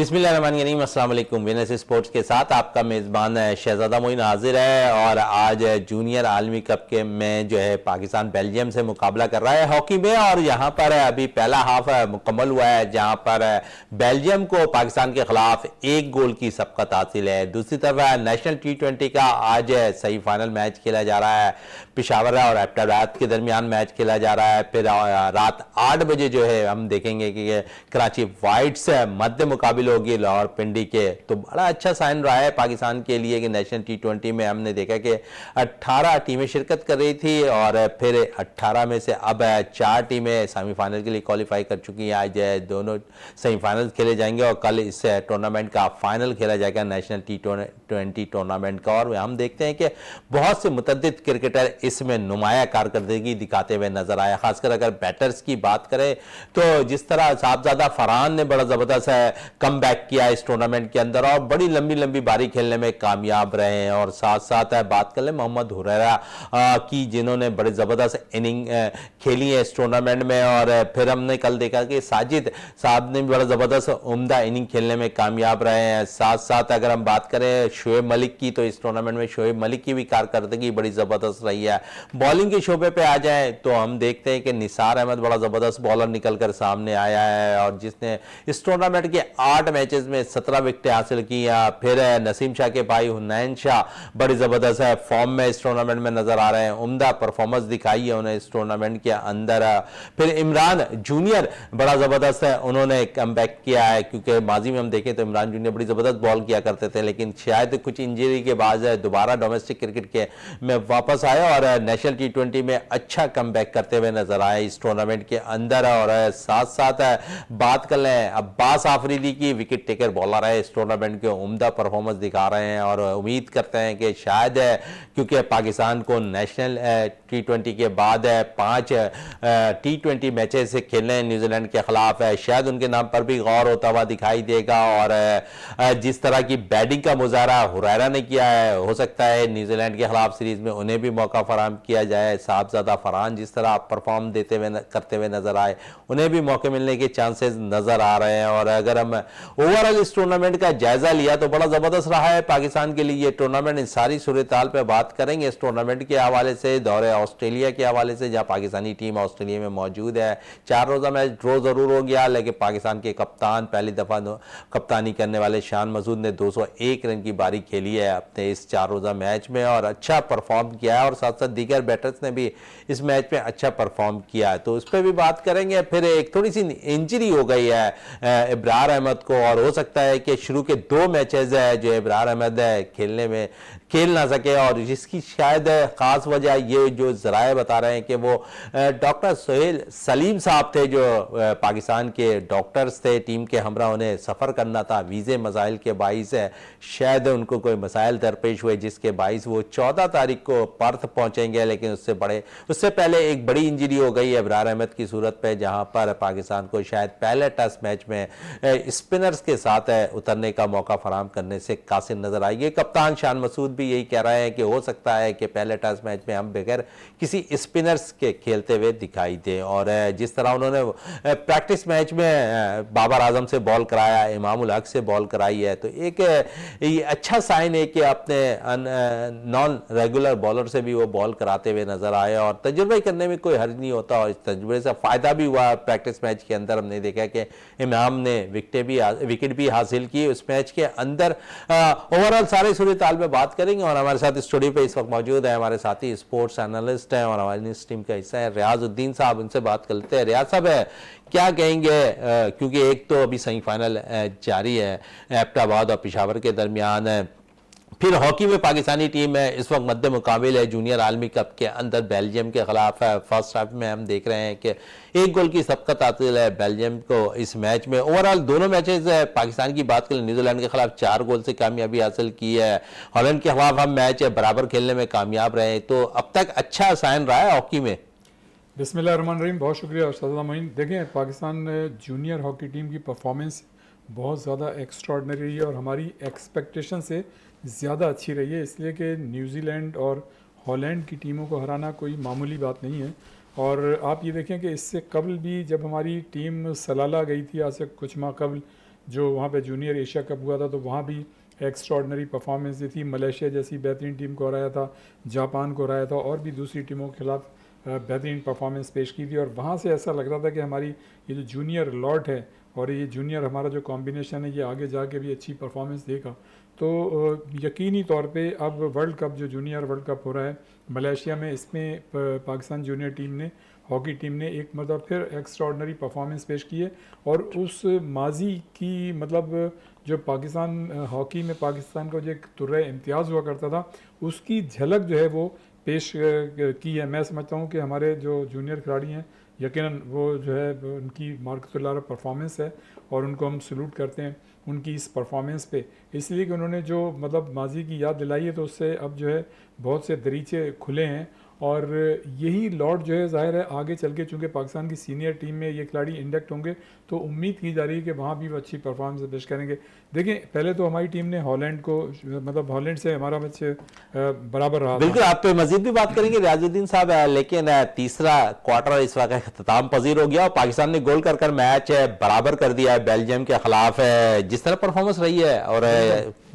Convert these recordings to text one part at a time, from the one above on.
बिस्मिल्लाहिर्रहमानिर्रहीम, अस्सलाम वालेकुम। विनर्स स्पोर्ट्स के साथ आपका मेज़बान शहजादा मोइन हाजिर है। और आज जूनियर आलमी कप के में जो है पाकिस्तान बेल्जियम से मुकाबला कर रहा है हॉकी में। और यहाँ पर अभी पहला हाफ मुकम्मल हुआ है, जहाँ पर बेल्जियम को पाकिस्तान के खिलाफ 1 गोल की सबकत हासिल है। दूसरी तरफ नेशनल T20 का आज सेमीफाइनल मैच खेला जा रहा है। पेशावर और एबटाबाद के दरमियान मैच खेला जा रहा है। फिर रात 8 बजे जो है हम देखेंगे कि कराची वाइट्स मध्य मुकाबले होगी लाहौर पिंडी के। तो बड़ा अच्छा साइन रहा है पाकिस्तान के लिए कि नेशनल T20 में हमने देखा कि 18 टीमें शिरकत कर रही थी और फिर 18 में से अब 4 टीमें सेमीफाइनल के लिए क्वालिफाई कर चुकी हैं। आज दोनों सेमीफाइनल खेले जाएंगे और कल इस टूर्नामेंट का फाइनल खेला जाएगा नेशनल T20 टूर्नामेंट का। और हम देखते हैं कि बहुत से मुतअद्दिद क्रिकेटर इसमें नुमाया कारकर्दगी दिखाते हुए नजर आए। खासकर अगर बैटर्स की बात करें तो जिस तरह साहबजादा फरहान ने बड़ा जबरदस्त कम बैक किया इस टूर्नामेंट के अंदर और बड़ी लंबी लंबी बारी खेलने में कामयाब रहे हैं। और साथ साथ बात कर ले मोहम्मद हुरैरा की, जिन्होंने बड़े ज़बरदस्त इनिंग खेली है इस टूर्नामेंट में। और फिर हमने कल देखा कि साजिद साहब ने भी बड़ा ज़बरदस्त उम्दा इनिंग खेलने में कामयाब रहे हैं। साथ साथ अगर हम बात करें शोएब मलिक की, तो इस टूर्नामेंट में शोएब मलिक की भी कारकर्दगी बड़ी ज़बरदस्त रही है। बॉलिंग के शोबे पे आ जाए तो हम देखते हैं कि निसार अहमद बड़ा ज़बरदस्त बॉलर निकल कर सामने आया है और जिसने इस टूर्नामेंट के 8 मैचेस में 17 विकेटें हासिल की। फिर नसीम शाह के भाई हुनैन शाह बड़ी ज़बरदस्त है फॉर्म में इस टूर्नामेंट में नजर आ रहे हैं, उम्दा परफॉर्मेंस दिखाई है उन्हें इस टूर्नामेंट के अंदर। फिर इमरान जूनियर बड़ा ज़बरदस्त है, उन्होंने कम बैक किया है, क्योंकि माजी में हम देखें तो इमरान जूनियर बड़ी ज़बरदस्त बॉल किया करते थे, लेकिन शायद कुछ इंजरी के बाद दोबारा डोमेस्टिक क्रिकेट के में वापस आए और नेशनल T20 में अच्छा कम बैक करते हुए नजर आए इस टूर्नामेंट के अंदर। और साथ साथ बात कर लें अब्बास आफरीदी की, विकेट टेकर बॉलर है इस टूर्नामेंट के, उम्दा परफॉर्मेंस दिखा रहे हैं। और उम्मीद करते हैं कि शायद क्योंकि पाकिस्तान को नेशनल T20 के बाद 5 T20 मैचेस से खेलने हैं न्यूजीलैंड के खिलाफ, शायद उनके नाम पर भी गौर होता हुआ दिखाई देगा। और जिस तरह की बैटिंग का मुजाहरा हुरैरा ने किया है, हो सकता है न्यूजीलैंड के खिलाफ सीरीज में उन्हें भी मौका फराहम किया जाए। साहबजादा फरहान जिस तरह परफॉर्म देते हुए करते हुए नजर आए, उन्हें भी मौके मिलने के चांसेस नजर आ रहे हैं। और अगर हम ओवरऑल इस टूर्नामेंट का जायजा लिया तो बड़ा जबरदस्त रहा है पाकिस्तान के लिए ये टूर्नामेंट। इस सारी सूरत-ए-हाल पे बात करेंगे इस टूर्नामेंट के हवाले से, दौरे ऑस्ट्रेलिया के हवाले से, जहां पाकिस्तानी टीम ऑस्ट्रेलिया में मौजूद है। 4 रोजा मैच ड्रॉ जरूर हो गया, लेकिन पाकिस्तान के कप्तान, पहली दफा कप्तानी करने वाले शान मसूद ने 201 रन की बारी खेली है अपने इस 4 रोजा मैच में और अच्छा परफॉर्म किया है। और साथ साथ दीगर बैटर्स ने भी इस मैच में अच्छा परफॉर्म किया है, तो उस पर भी बात करेंगे। फिर एक थोड़ी सी इंजरी हो गई है इब्रार अहमद को, और हो सकता है कि शुरू के 2 मैचेस है जो इब्रार अहमद खेलने में खेल ना सके, और जिसकी शायद खास वजह ये जो जराए बता रहे हैं कि वो डॉक्टर सोहेल सलीम साहब थे, जो पाकिस्तान के डॉक्टर्स थे, टीम के हमरा उन्हें सफ़र करना था, वीज़े मसाइल के बाइस शायद उनको कोई मसाइल दरपेश हुए, जिसके बाइस वो 14 तारीख को पर्थ पहुंचेंगे। लेकिन उससे पहले एक बड़ी इंजरी हो गई है इब्रार अहमद की सूरत पे, जहां पर पाकिस्तान को शायद पहले टेस्ट मैच में स्पिनर्स के साथ उतरने का मौका फराहम करने से कासिर नजर आएगी। कप्तान शान मसूद भी यही कह रहे हैं कि हो सकता है कि पहले टेस्ट मैच में हम बगैर किसी स्पिनर्स के खेलते हुए दिखाई दे। और जिस तरह उन्होंने प्रैक्टिस मैच में बाबर आजम से बॉल कराया, इमाम उल हक से बॉल कराई है, तो एक ये अच्छा साइन है कि अपने नॉन रेगुलर बॉलर से भी वो बॉल कराते हुए नजर आए। और तजुर्बा करने में कोई हर्ज नहीं होता, और इस तजुर्बे से फायदा भी हुआ। प्रैक्टिस मैच के अंदर हमने देखा कि इमाम ने विकेट भी हासिल की उस मैच के अंदर। ओवरऑल सारे सूरत हाल में बात करेंगे। और हमारे साथ स्टूडियो पे इस वक्त मौजूद है हमारे साथी स्पोर्ट्स एनालिस्ट हैं और हमारी इस टीम का हिस्सा है रियाजुद्दीन साहब, उनसे बात करते हैं। रियाज साहब क्या कहेंगे, क्योंकि एक तो अभी सेमीफाइनल जारी है एबटाबाद और पेशावर के दरमियान है, फिर हॉकी में पाकिस्तानी टीम है इस वक्त मध्य मुकाबिल है जूनियर आलमी कप के अंदर बेल्जियम के खिलाफ है। फर्स्ट हाफ में हम देख रहे हैं कि 1 गोल की सबकत हासिल है बेल्जियम को इस मैच में। ओवरऑल दोनों मैचेस पाकिस्तान की बात करें, न्यूजीलैंड के खिलाफ 4 गोल से कामयाबी हासिल की है, हॉलैंड के खिलाफ हम मैच बराबर खेलने में कामयाब रहे, तो अब तक अच्छा साइन रहा है हॉकी में। बिस्मिल्लाहिर्रहमानिर्रहीम, बहुत शुक्रिया शहजादा मोइन। देखें, पाकिस्तान जूनियर हॉकी टीम की परफॉर्मेंस बहुत ज़्यादा एक्स्ट्राऑर्डिनरी रही है और हमारी एक्सपेक्टेशन से ज़्यादा अच्छी रही है, इसलिए कि न्यूजीलैंड और हॉलैंड की टीमों को हराना कोई मामूली बात नहीं है। और आप ये देखें कि इससे कबल भी जब हमारी टीम सलाला गई थी, आज से कुछ माह कबल जो वहाँ पे जूनियर एशिया कप हुआ था तो वहाँ भी एक्स्ट्रॉर्डनरी परफॉर्मेंस दी थी। मलेशिया जैसी बेहतरीन टीम को हराया था, जापान को हराया था और भी दूसरी टीमों के खिलाफ बेहतरीन परफॉर्मेंस पेश की थी। और वहाँ से ऐसा लग रहा था कि हमारी ये जो जूनियर लॉट है और ये जूनियर हमारा जो कॉम्बिनेशन है ये आगे जाके भी अच्छी परफॉर्मेंस देगा। तो यकीनी तौर पे अब वर्ल्ड कप जो जूनियर वर्ल्ड कप हो रहा है मलेशिया में, इसमें पाकिस्तान जूनियर टीम ने, हॉकी टीम ने एक मतलब फिर एक्स्ट्रॉर्डनरी परफॉर्मेंस पेश की है। और उस माजी की मतलब जो पाकिस्तान हॉकी में पाकिस्तान को जो एक तुर्रे इम्तियाज़ हुआ करता था उसकी झलक जो है वो पेश की है। मैं समझता हूँ कि हमारे जो जूनियर खिलाड़ी हैं यकीनन वो जो है उनकी मार्कतुल्लाह परफॉर्मेंस है और उनको हम सलूट करते हैं उनकी इस परफॉर्मेंस पे, इसलिए कि उन्होंने जो मतलब माजी की याद दिलाई है तो उससे अब जो है बहुत से दरीचे खुले हैं। और यही लॉट जो है ज़ाहिर है आगे चल के चूँकि पाकिस्तान की सीनियर टीम में ये खिलाड़ी इंडक्ट होंगे तो उम्मीद की जा रही है कि वहाँ भी वो अच्छी परफॉर्मेंस पेश करेंगे। देखिए पहले तो हमारी टीम ने हॉलैंड को मतलब हॉलैंड से हमारा मैच बराबर रहा था। बिल्कुल, आप पे मजीद भी बात करेंगे रियाजुद्दीन साहब, लेकिन तीसरा क्वार्टर इस वक्त अख्ताम पजीर हो गया और पाकिस्तान ने गोल कर मैच बराबर कर दिया है बेल्जियम के खिलाफ। जिस तरह परफॉर्मेंस रही है और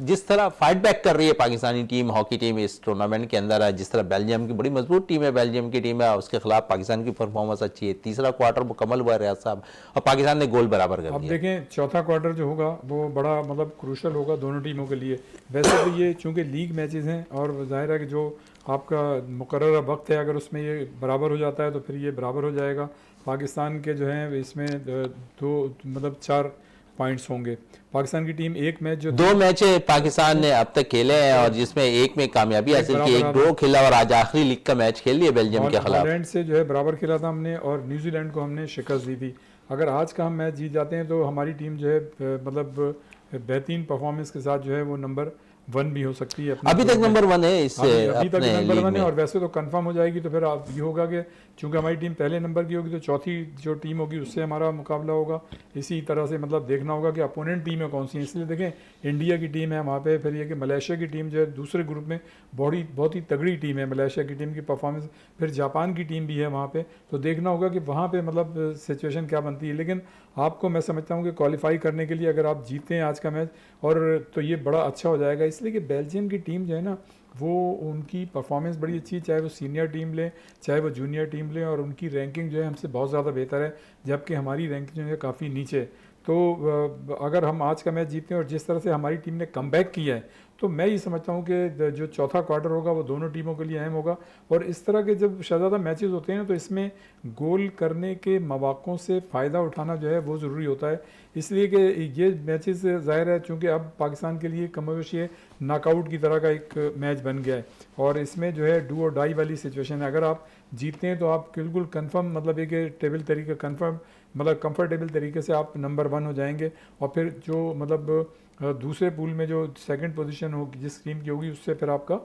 जिस तरह फाइट बैक कर रही है पाकिस्तानी टीम, हॉकी टीम इस टूर्नामेंट के अंदर, जिस तरह बेल्जियम की बड़ी मजबूत टीम है, बेल्जियम की टीम है, उसके खिलाफ पाकिस्तान की परफॉर्मेंस अच्छी है। तीसरा क्वार्टर मुकम्मल हुआ रियाज साहब और पाकिस्तान ने गोल बराबर कर अब दिया। देखें चौथा क्वार्टर जो होगा वो बड़ा मतलब क्रूशल होगा दोनों टीमों के लिए। वैसे तो ये चूंकि लीग मैचेस हैं और जाहिर है कि जो आपका मुकर्रर वक्त है अगर उसमें ये बराबर हो जाता है तो फिर ये बराबर हो जाएगा। पाकिस्तान के जो हैं इसमें दो मतलब 4 पॉइंट्स होंगे। पाकिस्तान की टीम एक मैच जो 2 मैच पाकिस्तान ने अब तक खेले हैं और जिसमें एक में कामयाबी हासिल की, एक ड्रॉ खेला और आज आखिरी लीग का मैच खेल लिया बेल्जियम के खिलाफ। हॉलैंड से जो है बराबर खेला था हमने और न्यूजीलैंड को हमने शिकस्त दी थी। अगर आज का हम मैच जीत जाते हैं तो हमारी टीम जो है मतलब बेहतरीन परफॉर्मेंस के साथ जो है वो नंबर 1 भी हो सकती है। अभी तक नंबर 1 है इस अभी तक अपने नंबर लीग 1 है में। और वैसे तो कंफर्म हो जाएगी तो फिर आप ये होगा कि चूंकि हमारी टीम पहले नंबर की होगी तो चौथी जो टीम होगी उससे हमारा मुकाबला होगा। इसी तरह से मतलब देखना होगा कि अपोनेंट टीमें कौन सी हैं। इसलिए देखें इंडिया की टीम है वहाँ पे, फिर ये कि मलेशिया की टीम जो है दूसरे ग्रुप में बहुत ही तगड़ी टीम है मलेशिया की टीम की परफॉर्मेंस, फिर जापान की टीम भी है वहाँ पे। तो देखना होगा कि वहाँ पे मतलब सिचुएशन क्या बनती है। लेकिन आपको मैं समझता हूँ कि क्वालिफाई करने के लिए अगर आप जीते हैं आज का मैच और तो ये बड़ा अच्छा हो जाएगा। इसलिए कि बेल्जियम की टीम जो है ना वो उनकी परफॉर्मेंस बड़ी अच्छी है, चाहे वो सीनियर टीम लें चाहे वो जूनियर टीम लें, और उनकी रैंकिंग जो है हमसे बहुत ज़्यादा बेहतर है जबकि हमारी रैंकिंग जो है काफ़ी नीचे। तो अगर हम आज का मैच जीते हैं और जिस तरह से हमारी टीम ने कमबैक किया है तो मैं ये समझता हूँ कि जो चौथा क्वार्टर होगा वो दोनों टीमों के लिए अहम होगा। और इस तरह के जब शहजादा मैचेस होते हैं ना तो इसमें गोल करने के मौक़ों से फ़ायदा उठाना जो है वो ज़रूरी होता है। इसलिए कि ये मैचेस ज़ाहिर है चूँकि अब पाकिस्तान के लिए कमोबेश ये नॉकआउट की तरह का एक मैच बन गया है और इसमें जो है डू और डाई वाली सिचुएशन है। अगर आप जीतते हैं तो आप बिल्कुल कंफर्म मतलब एक टेबल तरीके कंफर्म मतलब कंफर्टेबल तरीके से आप नंबर 1 हो जाएंगे। और फिर जो मतलब दूसरे पूल में जो सेकंड पोजीशन होगी जिस टीम की होगी उससे फिर आपका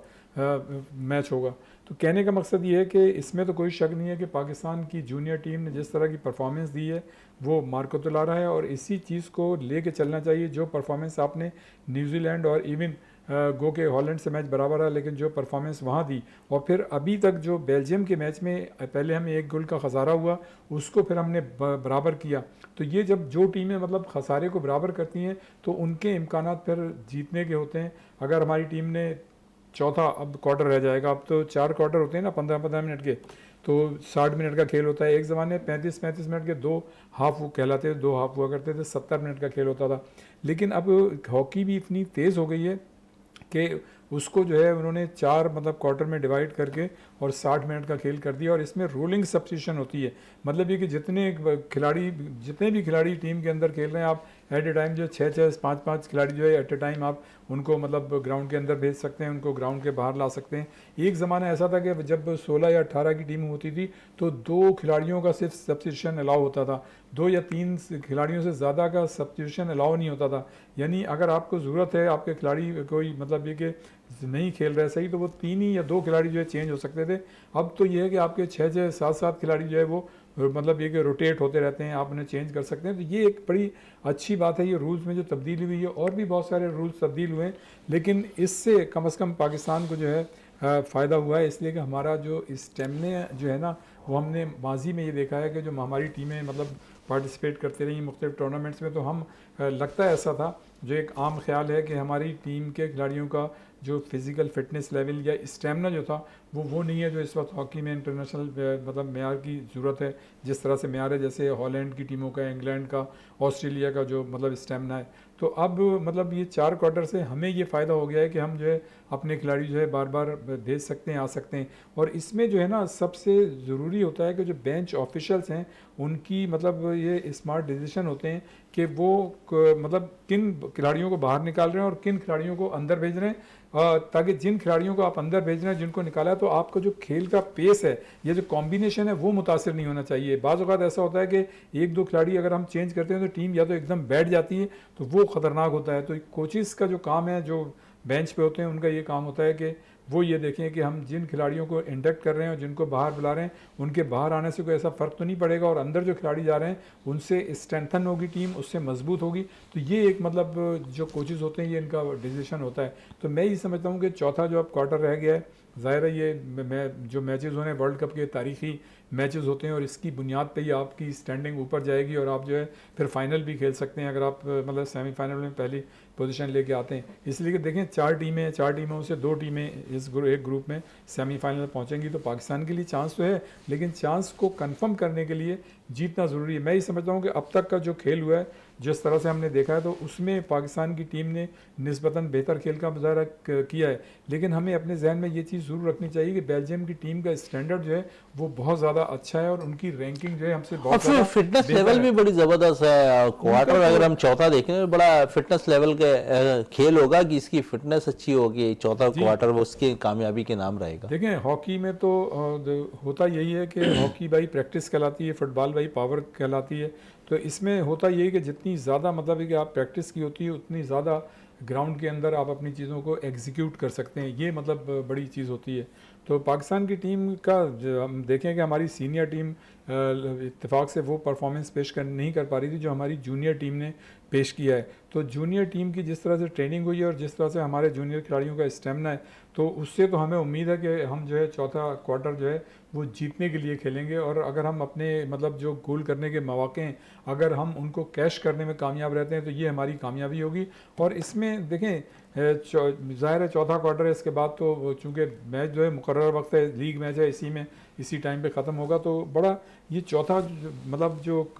मैच होगा। तो कहने का मकसद ये है कि इसमें तो कोई शक नहीं है कि पाकिस्तान की जूनियर टीम ने जिस तरह की परफॉर्मेंस दी है वो मार्कतुल्लाह रहा है और इसी चीज़ को लेके चलना चाहिए। जो परफॉर्मेंस आपने न्यूजीलैंड और इवन गो के हॉलैंड से मैच बराबर है लेकिन जो परफॉर्मेंस वहाँ दी और फिर अभी तक जो बेल्जियम के मैच में पहले हमें 1 गोल का खसारा हुआ उसको फिर हमने बराबर किया। तो ये जब जो टीमें मतलब खसारे को बराबर करती हैं तो उनके इम्कानात फिर जीतने के होते हैं। अगर हमारी टीम ने चौथा अब क्वार्टर रह जाएगा, अब तो 4 क्वार्टर होते हैं ना 15-15 मिनट के, तो 60 मिनट का खेल होता है। एक ज़माने 35-35 मिनट के 2 हाफ वो कहलाते थे, 2 हाफ हुआ करते थे, 70 मिनट का खेल होता था। लेकिन अब हॉकी भी इतनी तेज़ हो गई है कि उसको जो है उन्होंने 4 मतलब क्वार्टर में डिवाइड करके और 60 मिनट का खेल कर दिया। और इसमें रोलिंग सब्स्टिट्यूशन होती है, मतलब ये कि जितने भी खिलाड़ी टीम के अंदर खेल रहे हैं आप एट ए टाइम जो 6-6 5-5 खिलाड़ी जो है एट ए टाइम आप उनको मतलब ग्राउंड के अंदर भेज सकते हैं, उनको ग्राउंड के बाहर ला सकते हैं। एक ज़माना ऐसा था कि जब 16 या 18 की टीम होती थी तो 2 खिलाड़ियों का सिर्फ सब्स्टिट्यूशन अलाउ होता था, 2 या 3 खिलाड़ियों से ज़्यादा का सब्स्टिट्यूशन अलाउ नहीं होता था। यानी अगर आपको ज़रूरत है आपके खिलाड़ी कोई मतलब ये कि नहीं खेल रहे सही तो वो 3 ही या 2 खिलाड़ी जो है चेंज हो सकते थे। अब तो ये है कि आपके 6-6 7-7 खिलाड़ी जो है वो मतलब ये कि रोटेट होते रहते हैं, आप उन्हें चेंज कर सकते हैं। तो ये एक बड़ी अच्छी बात है ये रूल्स में जो तब्दीली हुई है। और भी बहुत सारे रूल्स तब्दील हुए हैं लेकिन इससे कम से कम पाकिस्तान को जो है फ़ायदा हुआ है, इसलिए कि हमारा जो स्टेमिना जो है ना वो हमने माजी में ये देखा है कि जो हमारी टीमें मतलब पार्टिसिपेट करती रही मुख्तलिफ टूर्नामेंट्स में, तो हम लगता है ऐसा था, जो एक आम ख्याल है कि हमारी टीम के खिलाड़ियों का जो फिज़िकल फिटनेस लेवल या स्टेमिना जो था वो नहीं है जो इस वक्त हॉकी में इंटरनेशनल मतलब मेयार की ज़रूरत है, जिस तरह से मेयार है जैसे हॉलैंड की टीमों का, इंग्लैंड का, ऑस्ट्रेलिया का जो मतलब स्टेमिना है। तो अब मतलब ये 4 क्वार्टर से हमें ये फ़ायदा हो गया है कि हम जो है अपने खिलाड़ी जो है बार बार भेज सकते हैं, आ सकते हैं। और इसमें जो है ना सबसे ज़रूरी होता है कि जो बेंच ऑफिशियल्स हैं उनकी मतलब ये स्मार्ट डिसीजन होते हैं कि वो मतलब किन खिलाड़ियों को बाहर निकाल रहे हैं और किन खिलाड़ियों को अंदर भेज रहे हैं, ताकि जिन खिलाड़ियों को आप अंदर भेज रहे हैं, जिनको निकाला है, तो आपका जो खेल का पेस है, ये जो कॉम्बिनेशन है वो मुतासिर नहीं होना चाहिए। बाज़ औक़ात ऐसा होता है कि एक दो खिलाड़ी अगर हम चेंज करते हैं तो टीम या तो एकदम बैठ जाती है, तो वो ख़तरनाक होता है। तो कोचिज़ का जो काम है, जो बेंच पे होते हैं, उनका ये काम होता है कि वो ये देखें कि हम जिन खिलाड़ियों को इंडक्ट कर रहे हैं और जिनको बाहर बुला रहे हैं, उनके बाहर आने से कोई ऐसा फ़र्क तो नहीं पड़ेगा, और अंदर जो खिलाड़ी जा रहे हैं उनसे स्ट्रेंथन होगी टीम, उससे मजबूत होगी। तो ये एक मतलब जो कोचेज़ होते हैं ये इनका डिसीजन होता है। तो मैं ये समझता हूँ कि चौथा जो अब क्वार्टर रह गया है, ज़ाहिर है ये जो मैचेज़ होने वर्ल्ड कप के तारीखी मैचेस होते हैं और इसकी बुनियाद पे ही आपकी स्टैंडिंग ऊपर जाएगी और आप जो है फिर फाइनल भी खेल सकते हैं अगर आप मतलब सेमीफाइनल में पहली पोजीशन लेके आते हैं। इसलिए कि देखें 4 टीमें, 4 टीमों से 2 टीमें एक ग्रुप में सेमीफाइनल पहुंचेंगी, तो पाकिस्तान के लिए चांस तो है, लेकिन चांस को कंफर्म करने के लिए जीतना ज़रूरी है। मैं ये समझता हूँ कि अब तक का जो खेल हुआ है, जिस तरह से हमने देखा है, तो उसमें पाकिस्तान की टीम ने निस्बतन बेहतर खेल का मुजाहरा किया है, लेकिन हमें अपने जहन में ये चीज़ ज़रूर रखनी चाहिए कि बेल्जियम की टीम का स्टैंडर्ड जो है वो बहुत ज़्यादा अच्छा है और उनकी रैंकिंग जो है हमसे बहुत और फिर फिटनेस लेवल भी बड़ी ज़बरदस्त है। क्वार्टर अगर हम चौथा देखें, बड़ा फिटनेस लेवल के खेल होगा कि इसकी फिटनेस अच्छी होगी, चौथा क्वार्टर वो उसकी कामयाबी के नाम रहेगा। देखें हॉकी में तो होता यही है कि हॉकी भाई प्रैक्टिस कहलाती है, फुटबॉल भाई पावर कहलाती है। तो इसमें होता यही कि जितनी ज़्यादा मतलब है कि आप प्रैक्टिस की होती है, उतनी ज़्यादा ग्राउंड के अंदर आप अपनी चीज़ों को एग्जीक्यूट कर सकते हैं। ये मतलब बड़ी चीज़ होती है। तो पाकिस्तान की टीम का हम देखें कि हमारी सीनियर टीम इत्तेफाक से वो परफॉर्मेंस पेश नहीं कर पा रही थी जो हमारी जूनियर टीम ने पेश किया है। तो जूनियर टीम की जिस तरह से ट्रेनिंग हुई है और जिस तरह से हमारे जूनियर खिलाड़ियों का स्टेमिना है, तो उससे तो हमें उम्मीद है कि हम जो है चौथा क्वार्टर जो है वो जीतने के लिए खेलेंगे। और अगर हम अपने मतलब जो गोल करने के मौके हैं, अगर हम उनको कैश करने में कामयाब रहते हैं, तो ये हमारी कामयाबी होगी। और इसमें देखें ज़ाहिर है चौथा क्वार्टर है, इसके बाद तो चूँकि मैच जो है मुकर्रर वक्त है, लीग मैच है, इसी टाइम पे ख़त्म होगा, तो बड़ा ये चौथा मतलब जो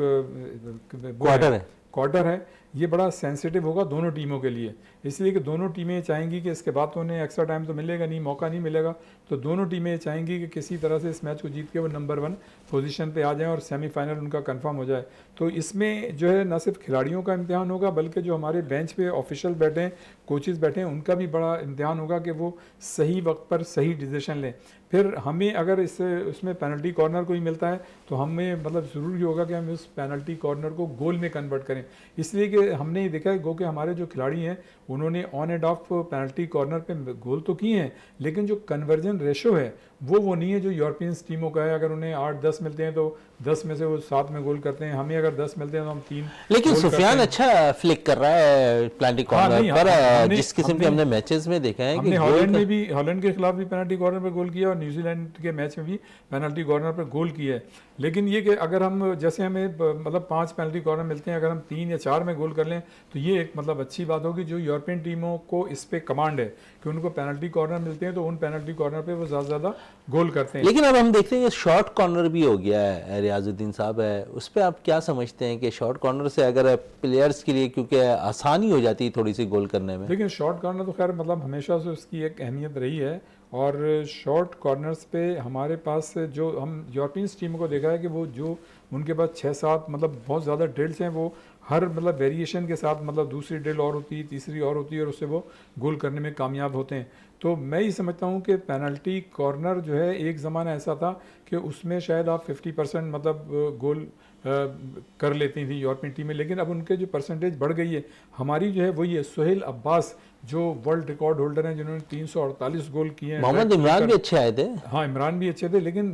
क्वार्टर है ये बड़ा सेंसिटिव होगा दोनों टीमों के लिए, इसलिए कि दोनों टीमें चाहेंगी कि इसके बाद तो उन्हें एक्स्ट्रा टाइम तो मिलेगा नहीं, मौका नहीं मिलेगा, तो दोनों टीमें चाहेंगी कि किसी तरह से इस मैच को जीत के वो नंबर 1 पोजीशन पे आ जाएं और सेमीफाइनल उनका कंफर्म हो जाए। तो इसमें जो है न सिर्फ खिलाड़ियों का इम्तिहान होगा, बल्कि जो हमारे बेंच पे ऑफिशियल बैठे हैं, कोचेज़ बैठे हैं, उनका भी बड़ा इम्तिहान होगा कि वो सही वक्त पर सही डिसीजन लें। फिर हमें अगर उसमें पेनल्टी कॉर्नर कोई मिलता है तो हमें मतलब ज़रूरी होगा कि हम उस पेनल्टी कॉर्नर को गोल में कन्वर्ट करें, इसलिए कि हमने ये देखा है गो कि हमारे जो खिलाड़ी हैं उन्होंने on end of penalty corner पे गोल तो किए हैं, लेकिन जो कन्वर्जन रेशो है वो नहीं है जो यूरोपियन टीमों का है। अगर उन्हें 8-10 मिलते हैं तो 10 में से वो 7 में गोल करते हैं, हमें अगर 10 मिलते हैं तो हम 3। लेकिन सुफियान अच्छा फ्लिक कर रहा है पेनल्टी कॉर्नर पर, जिस किस्म के हमने मैचेस में देखा है कि हॉलैंड के खिलाफ भी पेनल्टी कॉर्नर पर गोल किया और न्यूजीलैंड के मैच में भी पेनल्टी कॉर्नर पर गोल किया है। लेकिन ये कि अगर हम जैसे हमें मतलब 5 पेनल्टी कॉर्नर मिलते हैं, अगर हम 3 या 4 में गोल कर लें तो ये एक मतलब अच्छी बात होगी। जो यूरोपियन टीमों को इस पे कमांड है कि उनको पेनल्टी कॉर्नर मिलते हैं तो उन पेनल्टी कॉर्नर पे वो ज़्यादा गोल करते हैं। लेकिन अब हम देखते हैं कि शॉर्ट कॉर्नर भी हो गया है, रियाजुद्दीन साहब है, उस पर आप क्या समझते हैं कि शॉर्ट कॉर्नर से अगर प्लेयर्स के लिए क्योंकि आसानी हो जाती है थोड़ी सी गोल करने में। लेकिन शॉर्ट कॉर्नर तो खैर मतलब हमेशा से उसकी एक अहमियत रही है, और शॉर्ट कॉर्नर्स पे हमारे पास जो हम यूरोपियन टीमों को देखा है कि वो जो उनके पास 6-7 मतलब बहुत ज़्यादा ड्रिल्स हैं, वो हर मतलब वेरिएशन के साथ मतलब दूसरी ड्रिल और होती है, तीसरी और होती है, और उससे वो गोल करने में कामयाब होते हैं। तो मैं ये समझता हूँ कि पेनल्टी कॉर्नर जो है एक ज़माना ऐसा था कि उसमें शायद आप 50% मतलब गोल कर लेती थी यूरोपियन टीमें, लेकिन अब उनके जो परसेंटेज बढ़ गई है। हमारी जो है वही है सोहेल अब्बास जो वर्ल्ड रिकॉर्ड होल्डर हैं, जिन्होंने 348 गोल किए हैं। मोहम्मद इमरान भी अच्छे आए थे। हाँ, इमरान भी अच्छे थे, लेकिन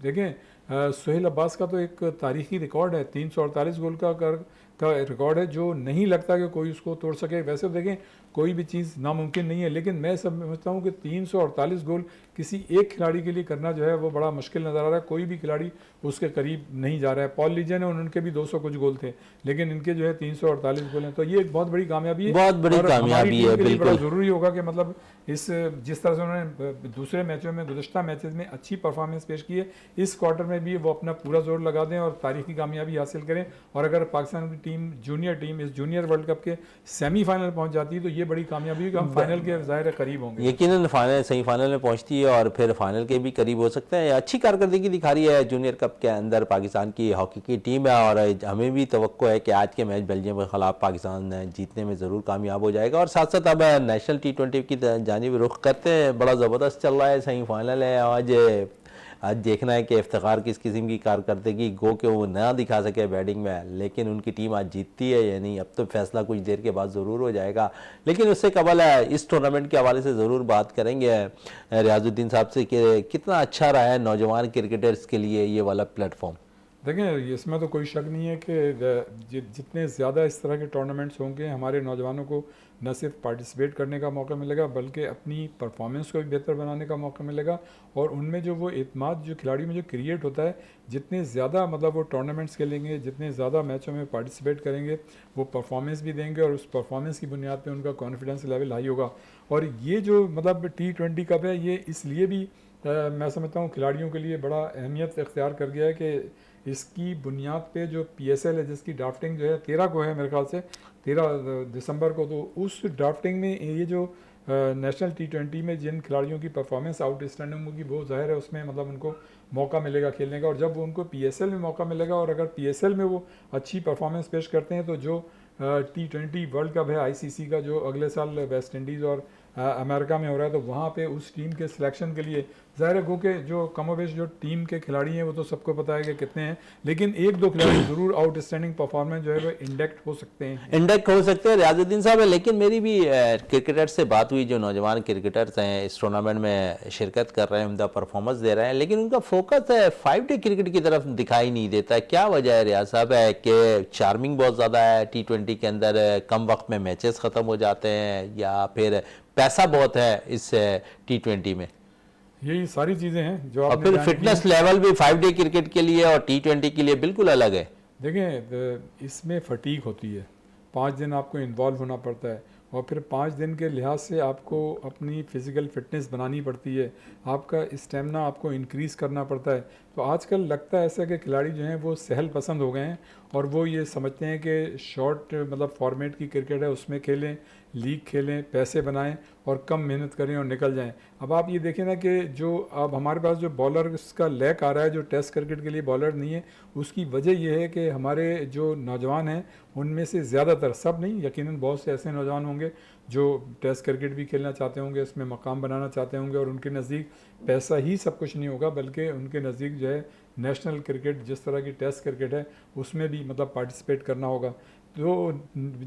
देखें सोहेल अब्बास का तो एक तारीखी रिकॉर्ड है, 348 गोल का रिकॉर्ड है, जो नहीं लगता कि कोई उसको तोड़ सके। वैसे देखें कोई भी चीज़ नामुमकिन नहीं है, लेकिन मैं समझता हूँ कि 348 गोल किसी एक खिलाड़ी के लिए करना जो है वो बड़ा मुश्किल नज़र आ रहा है। कोई भी खिलाड़ी उसके करीब नहीं जा रहा है। पॉल लीजन है, उनके भी 200 कुछ गोल थे, लेकिन इनके जो है 348 गोल हैं। तो ये एक बहुत बड़ी कामयाबी है, बहुत बड़ी और हमारी कामयाबी टीम है, के लिए बड़ा बिल्कुल। ज़रूरी होगा कि मतलब इस जिस तरह से उन्होंने दूसरे मैचों में, गुज़श्ता मैचेस में अच्छी परफॉर्मेंस पेश की है, इस क्वार्टर में भी वो अपना पूरा जोर लगा दें और तारीखी कामयाबी हासिल करें। और अगर पाकिस्तान की टीम, जूनियर टीम, इस जूनियर वर्ल्ड कप के सेमीफाइनल पहुंच जाती है तो ये बड़ी कामयाबी है कि हम फाइनल के ज़ाहिर करीब होंगे। यकीनन फाइनल, सेमीफाइनल में पहुंचती है और फिर फाइनल के भी करीब हो सकते हैं। अच्छी कारकर्दगी दिखा रही है जूनियर कप के अंदर पाकिस्तान की हॉकी की टीम है, और हमें भी तवक्को है कि आज के मैच बेल्जियम के खिलाफ पाकिस्तान जीतने में ज़रूर कामयाब हो जाएगा। और साथ साथ अब नेशनल T20 की जानिब रुख करते हैं। बड़ा ज़बरदस्त चल रहा है, सेमीफाइनल है आज देखना है कि इफ्तिखार किस किस्म की कारकर्दगी, गो के वो ना दिखा सके बैटिंग में, लेकिन उनकी टीम आज जीतती है या नहीं अब तो फैसला कुछ देर के बाद ज़रूर हो जाएगा। लेकिन उससे कबल इस टूर्नामेंट के हवाले से ज़रूर बात करेंगे रियाजुद्दीन साहब से कि कितना अच्छा रहा है नौजवान क्रिकेटर्स के लिए ये वाला प्लेटफॉर्म। देखें, इसमें तो कोई शक नहीं है कि जितने ज़्यादा इस तरह के टूर्नामेंट्स होंगे, हमारे नौजवानों को न सिर्फ पार्टिसिपेट करने का मौका मिलेगा बल्कि अपनी परफॉर्मेंस को भी बेहतर बनाने का मौका मिलेगा। और उनमें जो वो एतमाद जो खिलाड़ी में जो क्रिएट होता है, जितने ज़्यादा मतलब वो टूर्नामेंट्स खेलेंगे, जितने ज़्यादा मैचों में पार्टिसिपेट करेंगे, वो परफॉर्मेंस भी देंगे और उस परफॉर्मेंस की बुनियाद पर उनका कॉन्फिडेंस लेवल हाई होगा। और ये जो मतलब T20 कप है, ये इसलिए भी मैं समझता हूँ खिलाड़ियों के लिए बड़ा अहमियत इख्तियार कर गया है कि इसकी बुनियाद पे जो PSL है, जिसकी ड्राफ्टिंग जो है 13 को है मेरे ख्याल से, 13 दिसंबर को, तो उस ड्राफ्टिंग में ये जो नेशनल T20 में जिन खिलाड़ियों की परफॉर्मेंस आउटस्टैंडिंग होगी, वो जाहिर है उसमें मतलब उनको मौका मिलेगा खेलने का। और जब उनको PSL में मौका मिलेगा और अगर PSL में वो अच्छी परफॉर्मेंस पेश करते हैं, तो जो T20 वर्ल्ड कप है ICC का, जो अगले साल वेस्ट इंडीज़ और अमेरिका में हो रहा है, तो वहाँ पे उस टीम के सिलेक्शन के लिए ज़ाहिर है गो के जो कमोबेश जो टीम के खिलाड़ी हैं वो तो सबको पता है कि कितने हैं, लेकिन एक दो खिलाड़ी ज़रूर आउटस्टैंडिंग परफॉर्मेंस जो है वो इंडेक्ट हो सकते हैं। इंडेक्ट हो सकते हैं रियाजुद्दीन साहब है। लेकिन मेरी भी क्रिकेटर से बात हुई, जो नौजवान क्रिकेटर्स हैं इस टूर्नामेंट में शिरकत कर रहे हैं, उनका परफॉर्मेंस दे रहे हैं, लेकिन उनका फोकस है 5 डे क्रिकेट की तरफ दिखाई नहीं देता। क्या वजह है रियाज साहब? है कि चार्मिंग बहुत ज़्यादा है T20 के अंदर, कम वक्त में मैचेस ख़त्म हो जाते हैं, या फिर पैसा बहुत है इस T20 में? यही सारी चीज़ें हैं जो और आपने फिर बयान की। फिटनेस लेवल भी 5 डे क्रिकेट के लिए और T20 के लिए बिल्कुल अलग है। देखें, इसमें फटीक होती है, 5 दिन आपको इन्वॉल्व होना पड़ता है, और फिर 5 दिन के लिहाज से आपको अपनी फ़िज़िकल फ़िटनेस बनानी पड़ती है, आपका स्टेमिना आपको इंक्रीज़ करना पड़ता है। तो आजकल लगता है ऐसा कि खिलाड़ी जो हैं वो सहल पसंद हो गए हैं, और वो ये समझते हैं कि शॉर्ट मतलब फॉर्मेट की क्रिकेट है, उसमें खेलें, लीग खेलें, पैसे बनाएं और कम मेहनत करें और निकल जाएं। अब आप ये देखें ना कि जो अब हमारे पास जो बॉलर्स का लैक आ रहा है, जो टेस्ट क्रिकेट के लिए बॉलर नहीं है, उसकी वजह यह है कि हमारे जो नौजवान हैं उनमें से ज़्यादातर, सब नहीं, यकीनन बहुत से ऐसे नौजवान होंगे जो टेस्ट क्रिकेट भी खेलना चाहते होंगे, उसमें मकाम बनाना चाहते होंगे, और उनके नज़दीक पैसा ही सब कुछ नहीं होगा, बल्कि उनके नज़दीक जो है नेशनल क्रिकेट, जिस तरह की टेस्ट क्रिकेट है, उसमें भी मतलब पार्टिसिपेट करना होगा। तो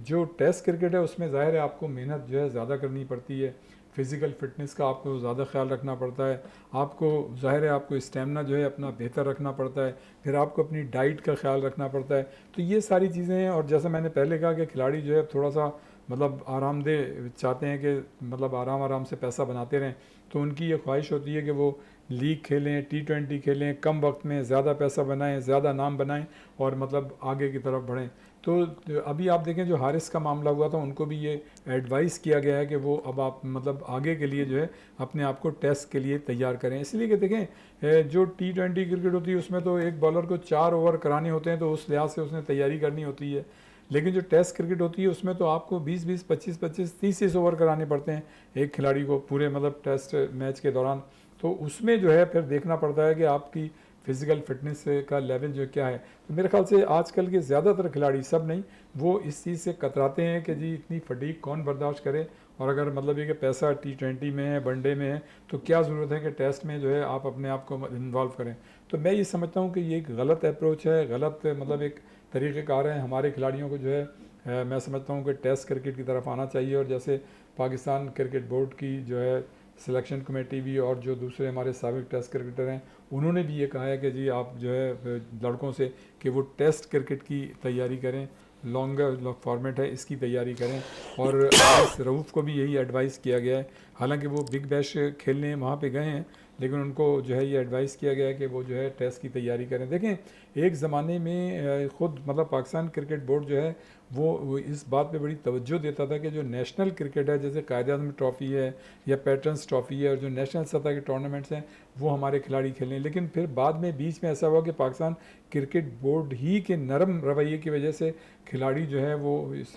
जो टेस्ट क्रिकेट है उसमें ज़ाहिर है आपको मेहनत जो है ज़्यादा करनी पड़ती है, फ़िज़िकल फ़िटनेस का आपको ज़्यादा ख्याल रखना पड़ता है, आपको ज़ाहिर है आपको स्टेमिना जो है अपना बेहतर रखना पड़ता है, फिर आपको अपनी डाइट का ख्याल रखना पड़ता है। तो ये सारी चीज़ें हैं, और जैसा मैंने पहले कहा कि खिलाड़ी जो है थोड़ा सा मतलब आरामदेह चाहते हैं कि मतलब आराम आराम से पैसा बनाते रहें, तो उनकी ये ख्वाहिश होती है कि वो लीग खेलें, T20 खेलें, कम वक्त में ज़्यादा पैसा बनाएं, ज़्यादा नाम बनाएं और मतलब आगे की तरफ बढ़ें। तो अभी आप देखें जो हारिस का मामला हुआ था, उनको भी ये एडवाइस किया गया है कि वो अब आप मतलब आगे के लिए जो है अपने आप को टेस्ट के लिए तैयार करें। इसलिए कि देखें जो T20 क्रिकेट होती है उसमें तो एक बॉलर को 4 ओवर कराने होते हैं, तो उस लिहाज से उसने तैयारी करनी होती है। लेकिन जो टेस्ट क्रिकेट होती है उसमें तो आपको 20-20, 25-25, 30-30 ओवर कराने पड़ते हैं एक खिलाड़ी को पूरे मतलब टेस्ट मैच के दौरान। तो उसमें जो है फिर देखना पड़ता है कि आपकी फ़िज़िकल फ़िटनेस का लेवल जो क्या है। तो मेरे ख्याल से आजकल के ज़्यादातर खिलाड़ी, सब नहीं, वो इस चीज़ से कतराते हैं कि जी इतनी फटीग कौन बर्दाश्त करे, और अगर मतलब ये कि पैसा T20 में है, वनडे में है, तो क्या ज़रूरत है कि टेस्ट में जो है आप अपने आप को इन्वॉल्व करें। तो मैं ये समझता हूँ कि ये एक गलत अप्रोच है, गलत मतलब एक तरीक़ेकार है। हमारे खिलाड़ियों को जो है मैं समझता हूँ कि टेस्ट क्रिकेट की तरफ आना चाहिए, और जैसे पाकिस्तान क्रिकेट बोर्ड की जो है सिलेक्शन कमेटी भी और जो दूसरे हमारे साबिक टेस्ट क्रिकेटर हैं, उन्होंने भी ये कहा है कि जी आप जो है लड़कों से कि वो टेस्ट क्रिकेट की तैयारी करें, लॉन्गर फॉर्मेट है, इसकी तैयारी करें। और आरिस रऊफ़ को भी यही एडवाइस किया गया है, हालांकि वो बिग बैश खेलने वहाँ पे गए हैं, लेकिन उनको जो है ये एडवाइस किया गया है कि वो जो है टेस्ट की तैयारी करें। देखें, एक ज़माने में ख़ुद मतलब पाकिस्तान क्रिकेट बोर्ड जो है वो इस बात पे बड़ी तवज्जो देता था कि जो नेशनल क्रिकेट है, जैसे कायद-ए-आज़म ट्रॉफ़ी है या पैटर्न्स ट्रॉफ़ी है, और जो नेशनल सतह के टूर्नामेंट्स हैं वो हमारे खिलाड़ी खेलें। लेकिन फिर बाद में बीच में ऐसा हुआ कि पाकिस्तान क्रिकेट बोर्ड ही के नरम रवैये की वजह से खिलाड़ी जो है वो इस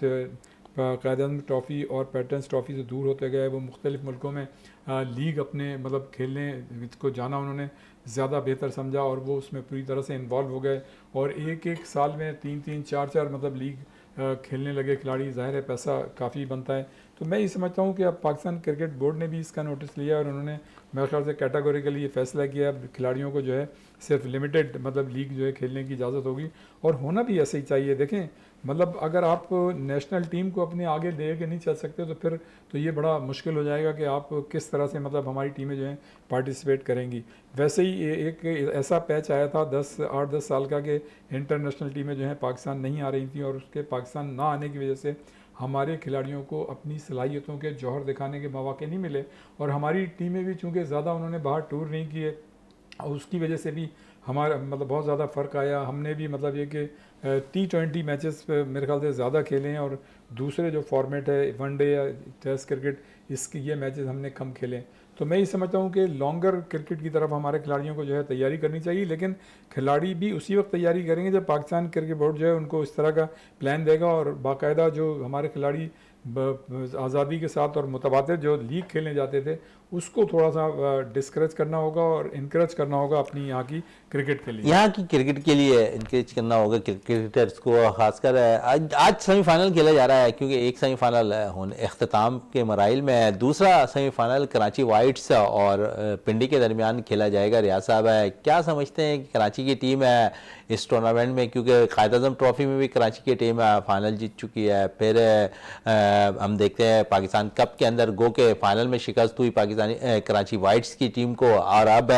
कायद-ए-आज़म ट्रॉफ़ी और पैटर्न्स ट्रॉफ़ी से दूर होते गए। वो मुख्तलिफ़ मुल्कों में लीग अपने मतलब खेलने को जाना उन्होंने ज़्यादा बेहतर समझा, और वो उसमें पूरी तरह से इन्वॉल्व हो गए, और एक एक साल में 3-3 4-4 मतलब लीग खेलने लगे खिलाड़ी। ज़ाहिर है पैसा काफ़ी बनता है। तो मैं ये समझता हूँ कि अब पाकिस्तान क्रिकेट बोर्ड ने भी इसका नोटिस लिया, और उन्होंने मेरे ख्याल से कैटेगोरिकली ये फैसला किया अब खिलाड़ियों को जो है सिर्फ लिमिटेड मतलब लीग जो है खेलने की इजाज़त होगी, और होना भी ऐसे ही चाहिए। देखें, मतलब अगर आप नेशनल टीम को अपने आगे ले के नहीं चल सकते तो फिर तो ये बड़ा मुश्किल हो जाएगा कि आप किस तरह से मतलब हमारी टीमें जो हैं पार्टिसिपेट करेंगी। वैसे ही एक ऐसा पैच आया था 8-10 साल का कि इंटरनेशनल टीमें जो हैं पाकिस्तान नहीं आ रही थी, और उसके पाकिस्तान ना आने की वजह से हमारे खिलाड़ियों को अपनी सलाहियतों के जौहर दिखाने के मौके नहीं मिले, और हमारी टीमें भी चूँकि ज़्यादा उन्होंने बाहर टूर नहीं किए, और उसकी वजह से भी हमारा मतलब बहुत ज़्यादा फ़र्क आया। हमने भी मतलब ये कि T20 मैचेस मेरे ख्याल से ज़्यादा खेले हैं, और दूसरे जो फॉर्मेट है वनडे या टेस्ट क्रिकेट, इसके ये मैचेस हमने कम खेले हैं। तो मैं ये समझता हूँ कि लॉन्गर क्रिकेट की तरफ हमारे खिलाड़ियों को जो है तैयारी करनी चाहिए, लेकिन खिलाड़ी भी उसी वक्त तैयारी करेंगे जब पाकिस्तान क्रिकेट बोर्ड जो है उनको इस तरह का प्लान देगा, और बाकायदा जो हमारे खिलाड़ी आज़ादी के साथ और मुतबादिल जो लीग खेलने जाते थे उसको थोड़ा सा डिस्करेज करना होगा और इनकरेज करना होगा अपनी यहाँ की क्रिकेट के लिए। यहाँ की क्रिकेट के लिए इनकरेज करना होगा क्रिकेटर्स को, खासकर आज सेमीफाइनल खेला जा रहा है, क्योंकि एक सेमीफाइनल अख्ताम के मराइल में है, दूसरा सेमीफाइनल कराची वाइट्स और पिंडी के दरमियान खेला जाएगा। रियाज साहब क्या समझते हैं कि कराची की टीम है इस टूर्नामेंट में, क्योंकि कायद-ए-आज़म ट्रॉफ़ी में भी कराची की टीम फाइनल जीत चुकी है, फिर हम देखते हैं पाकिस्तान कप के अंदर गो के फाइनल में शिकस्त हुई पाकिस्तानी कराची वाइट्स की टीम को, और अब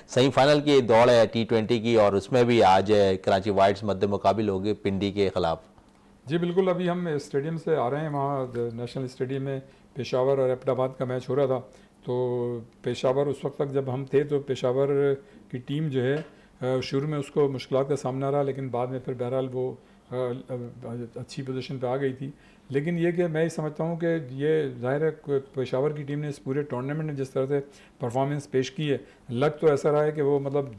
सेमीफाइनल की दौड़ है T20 की, और उसमें भी आज कराची वाइट्स मद्दे मुकाबिल होगी पिंडी के खिलाफ। जी बिल्कुल, अभी हम स्टेडियम से आ रहे हैं, वहाँ नेशनल स्टेडियम में पेशावर और एबटाबाद का मैच हो रहा था। तो पेशावर उस वक्त तक जब हम थे तो पेशावर की टीम जो है शुरू में उसको मुश्किलात का सामना रहा, लेकिन बाद में फिर बहरहाल वो अच्छी पोजीशन पे आ गई थी। लेकिन ये कि मैं समझता हूँ कि ये ज़ाहिर है पेशावर की टीम ने इस पूरे टूर्नामेंट में जिस तरह से परफॉर्मेंस पेश की है, लग तो ऐसा रहा है कि वो मतलब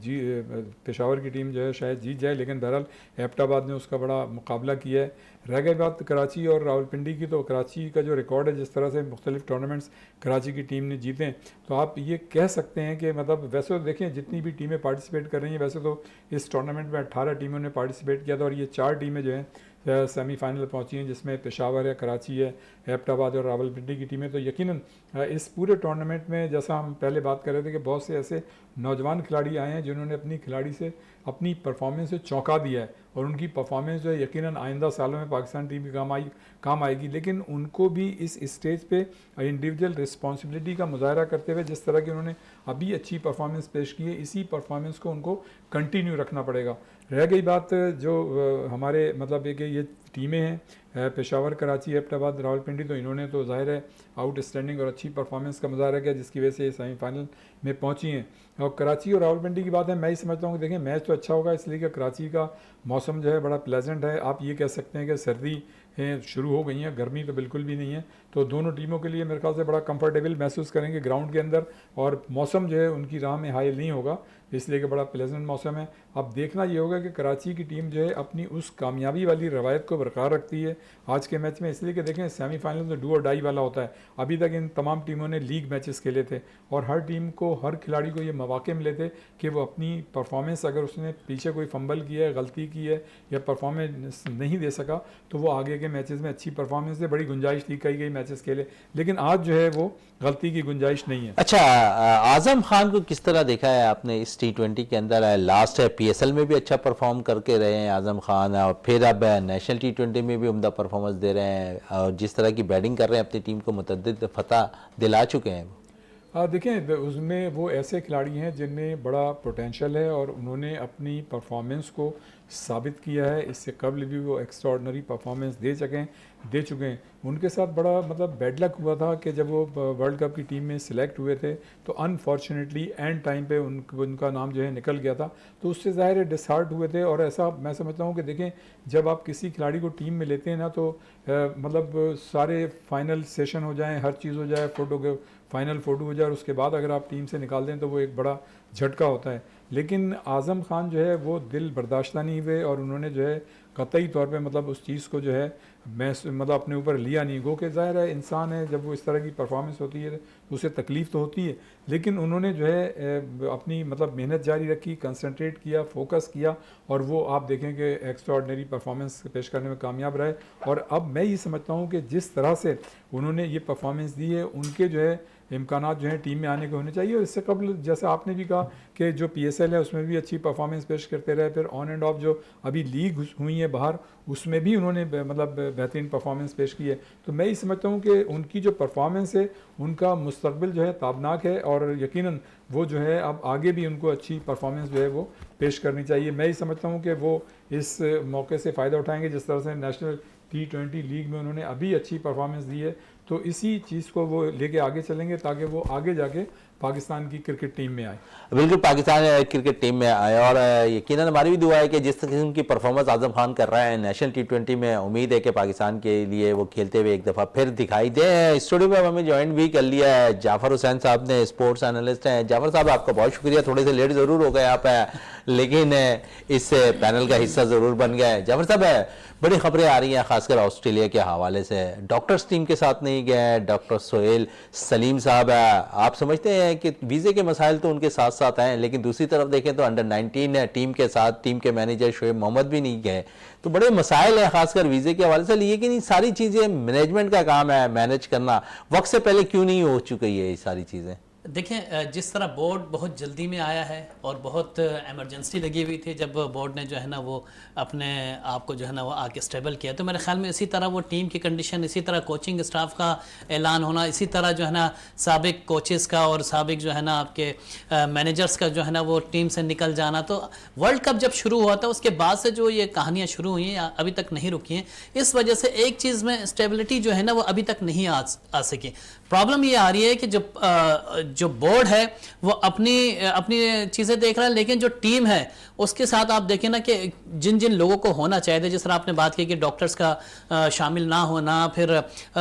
पेशावर की टीम जो है शायद जीत जाए, लेकिन बहरहाल एबटाबाद ने उसका बड़ा मुकाबला किया है। रह गई बात कराची और रावलपिंडी की, तो कराची का जो रिकॉर्ड है जिस तरह से मुख्तलिफ टूर्नामेंट्स कराची की टीम ने जीते हैं, तो आप ये कह सकते हैं कि मतलब वैसे तो देखें जितनी भी टीमें पार्टिसिपेट कर रही हैं, वैसे तो इस टूर्नामेंट में 18 टीमों ने पार्टिसिपेट किया था, और ये 4 टीमें जो हैं सेमीफाइनल पहुंची हैं, जिसमें पेशावर है, कराची है, एबटाबाद और रावलपिंडी की टीमें। तो यकीनन इस पूरे टूर्नामेंट में जैसा हम पहले बात कर रहे थे कि बहुत से ऐसे नौजवान खिलाड़ी आए हैं जिन्होंने अपनी खिलाड़ी से अपनी परफॉर्मेंस से चौंका दिया है, और उनकी परफॉर्मेंस जो है यकीनन आइंदा सालों में पाकिस्तान टीम की काम आएगी। लेकिन उनको भी इस स्टेज पे इंडिविजुअल रिस्पॉन्सिबिलिटी का मुजाहरा करते हुए जिस तरह की उन्होंने अभी अच्छी परफॉर्मेंस पेश की है, इसी परफॉर्मेंस को उनको कंटिन्यू रखना पड़ेगा। रह गई बात जो हमारे मतलब ये कि ये टीमें हैं पेशावर, कराची, एबटाबाद, रावलपिंडी, तो इन्होंने तो ज़ाहिर है आउटस्टैंडिंग और अच्छी परफॉर्मेंस का मुजाहरा किया, जिसकी वजह से ये सेमीफाइनल में पहुंची हैं। और कराची और रावलपिंडी की बात है, मैं ही समझता हूँ कि देखें मैच तो अच्छा होगा, इसलिए कि कराची का मौसम जो है बड़ा प्लेजेंट है। आप ये कह सकते हैं कि सर्दी शुरू हो गई है, गर्मी तो बिल्कुल भी नहीं है, तो दोनों टीमों के लिए मेरे ख्याल से बड़ा कंफर्टेबल महसूस करेंगे ग्राउंड के अंदर, और मौसम जो है उनकी राह में हायल नहीं होगा, इसलिए कि बड़ा प्लेजेंट मौसम है। अब देखना ये होगा कि कराची की टीम जो है अपनी उस कामयाबी वाली रवायत को बरकरार रखती है आज के मैच में, इसलिए कि देखें सेमीफाइनल तो डू और डाई वाला होता है। अभी तक इन तमाम टीमों ने लीग मैचेस खेले थे, और हर टीम को, हर खिलाड़ी को ये मौके मिले थे कि वो अपनी परफॉर्मेंस, अगर उसने पीछे कोई फंबल किया है, गलती की है या परफॉर्मेंस नहीं दे सका, तो वो आगे के मैचेस में अच्छी परफॉर्मेंस दे, बड़ी गुंजाइश थी, कई मैचेस खेले, लेकिन आज जो है वो गलती की गुंजाइश नहीं है। अच्छा, आजम खान को किस तरह देखा है आपने इस T20 के अंदर? लास्ट PSL में भी अच्छा परफॉर्म करके रहे हैं आजम खान, और फिर अब नेशनल T20 में भी उम्दा परफॉर्मेंस दे रहे हैं, और जिस तरह की बैटिंग कर रहे हैं अपनी टीम को मुतअद्दिद फतह दिला चुके हैं। देखें उसमें वो ऐसे खिलाड़ी हैं जिनमें बड़ा पोटेंशियल है, और उन्होंने अपनी परफॉर्मेंस को साबित किया है, इससे कबल भी वो एक्स्ट्राऑर्डिनरी परफॉर्मेंस दे चुके हैं। उनके साथ बड़ा मतलब बैड लक हुआ था कि जब वो वर्ल्ड कप की टीम में सिलेक्ट हुए थे तो अनफॉर्चुनेटली एंड टाइम पे उनका नाम जो है निकल गया था, तो उससे ज़ाहिर है डिसहार्ट हुए थे। और ऐसा मैं समझता हूँ कि देखें, जब आप किसी खिलाड़ी को टीम में लेते हैं ना तो मतलब सारे फाइनल सेशन हो जाएं, हर चीज़ हो जाए, फाइनल फ़ोटो हो जाए और उसके बाद अगर आप टीम से निकाल दें तो वो एक बड़ा झटका होता है। लेकिन आज़म खान जो है वो दिल बर्दाश्ता नहीं हुए और उन्होंने जो है कतई तौर पे मतलब उस चीज़ को जो है मैं मतलब अपने ऊपर लिया नहीं। गो कि ज़ाहिर है इंसान है, जब वो इस तरह की परफॉर्मेंस होती है तो उसे तकलीफ़ तो होती है, लेकिन उन्होंने जो है अपनी मतलब मेहनत जारी रखी, कंसंट्रेट किया, फोकस किया और वो आप देखें कि एक्स्ट्राऑर्डिनरी परफॉर्मेंस पेश करने में कामयाब रहे। और अब मैं ये समझता हूँ कि जिस तरह से उन्होंने ये परफॉर्मेंस दी है, उनके जो है इम्कानात जो हैं टीम में आने के होने चाहिए। और इससे कबल जैसे आपने भी कहा कि जो PSL है उसमें भी अच्छी परफॉर्मेंस पेश करते रहे, फिर ऑन एंड ऑफ जो अभी लीग हुई है बाहर उसमें भी उन्होंने मतलब बेहतरीन परफॉर्मेंस पेश की है। तो मैं ये समझता हूँ कि उनकी जो परफॉर्मेंस है उनका मुस्तकबिल जो है ताबनाक है और यकीनन वो जो है अब आगे भी उनको अच्छी परफॉर्मेंस जो है वो पेश करनी चाहिए। मैं ये समझता हूँ कि वो इस मौके से फ़ायदा उठाएंगे, जिस तरह से नेशनल T20 लीग में उन्होंने अभी अच्छी परफॉर्मेंस दी है, तो इसी चीज़ को वो लेके आगे चलेंगे ताकि वो आगे जाके पाकिस्तान की क्रिकेट टीम में आए। बिल्कुल, पाकिस्तान क्रिकेट टीम में आए और यकीनन हमारी भी दुआ है कि जिस किस्म की परफॉर्मेंस आजम खान कर रहा है नेशनल T20 में, उम्मीद है कि पाकिस्तान के लिए वो खेलते हुए एक दफ़ा फिर दिखाई दे। स्टूडियो में हमें ज्वाइन भी कर लिया है जाफ़र हुसैन साहब ने, स्पोर्ट्स एनालिस्ट हैं। जाफ़र साहब, आपका बहुत शुक्रिया, थोड़े से लेट ज़रूर हो गए आप, लेकिन इस पैनल का हिस्सा ज़रूर बन गए। जाफ़र साहब, बड़ी खबरें आ रही हैं खासकर ऑस्ट्रेलिया के हवाले से, डॉक्टर्स टीम के साथ नहीं गए, डॉक्टर सोहेल सलीम साहब है, आप समझते हैं कि वीज़े के मसाइल तो उनके साथ साथ हैं, लेकिन दूसरी तरफ देखें तो अंडर 19 टीम के साथ टीम के मैनेजर शोएब मोहम्मद भी नहीं गए, तो बड़े मसाइल हैं खासकर वीज़े के हवाले से। लेकिन ये सारी चीज़ें मैनेजमेंट का काम है, मैनेज करना, वक्त से पहले क्यों नहीं हो चुकी है ये सारी चीज़ें? देखें, जिस तरह बोर्ड बहुत जल्दी में आया है और बहुत इमरजेंसी लगी हुई थी जब बोर्ड ने जो है ना वो अपने आप को जो है ना वो आके स्टेबल किया, तो मेरे ख्याल में इसी तरह वो टीम की कंडीशन, इसी तरह कोचिंग स्टाफ का ऐलान होना, इसी तरह जो है ना साबिक कोचेस का और साबिक जो है ना आपके मैनेजर्स का जो है ना वो टीम से निकल जाना, तो वर्ल्ड कप जब शुरू हुआ था उसके बाद से जो ये कहानियाँ शुरू हुई हैं अभी तक नहीं रुकी हैं। इस वजह से एक चीज़ में स्टेबिलिटी जो है ना वो अभी तक नहीं आ सकी। प्रॉब्लम ये आ रही है कि जो बोर्ड है वो अपनी चीज़ें देख रहा है, लेकिन जो टीम है उसके साथ आप देखें ना कि जिन जिन लोगों को होना चाहिए था, जिस तरह आपने बात की कि डॉक्टर्स का शामिल ना होना, फिर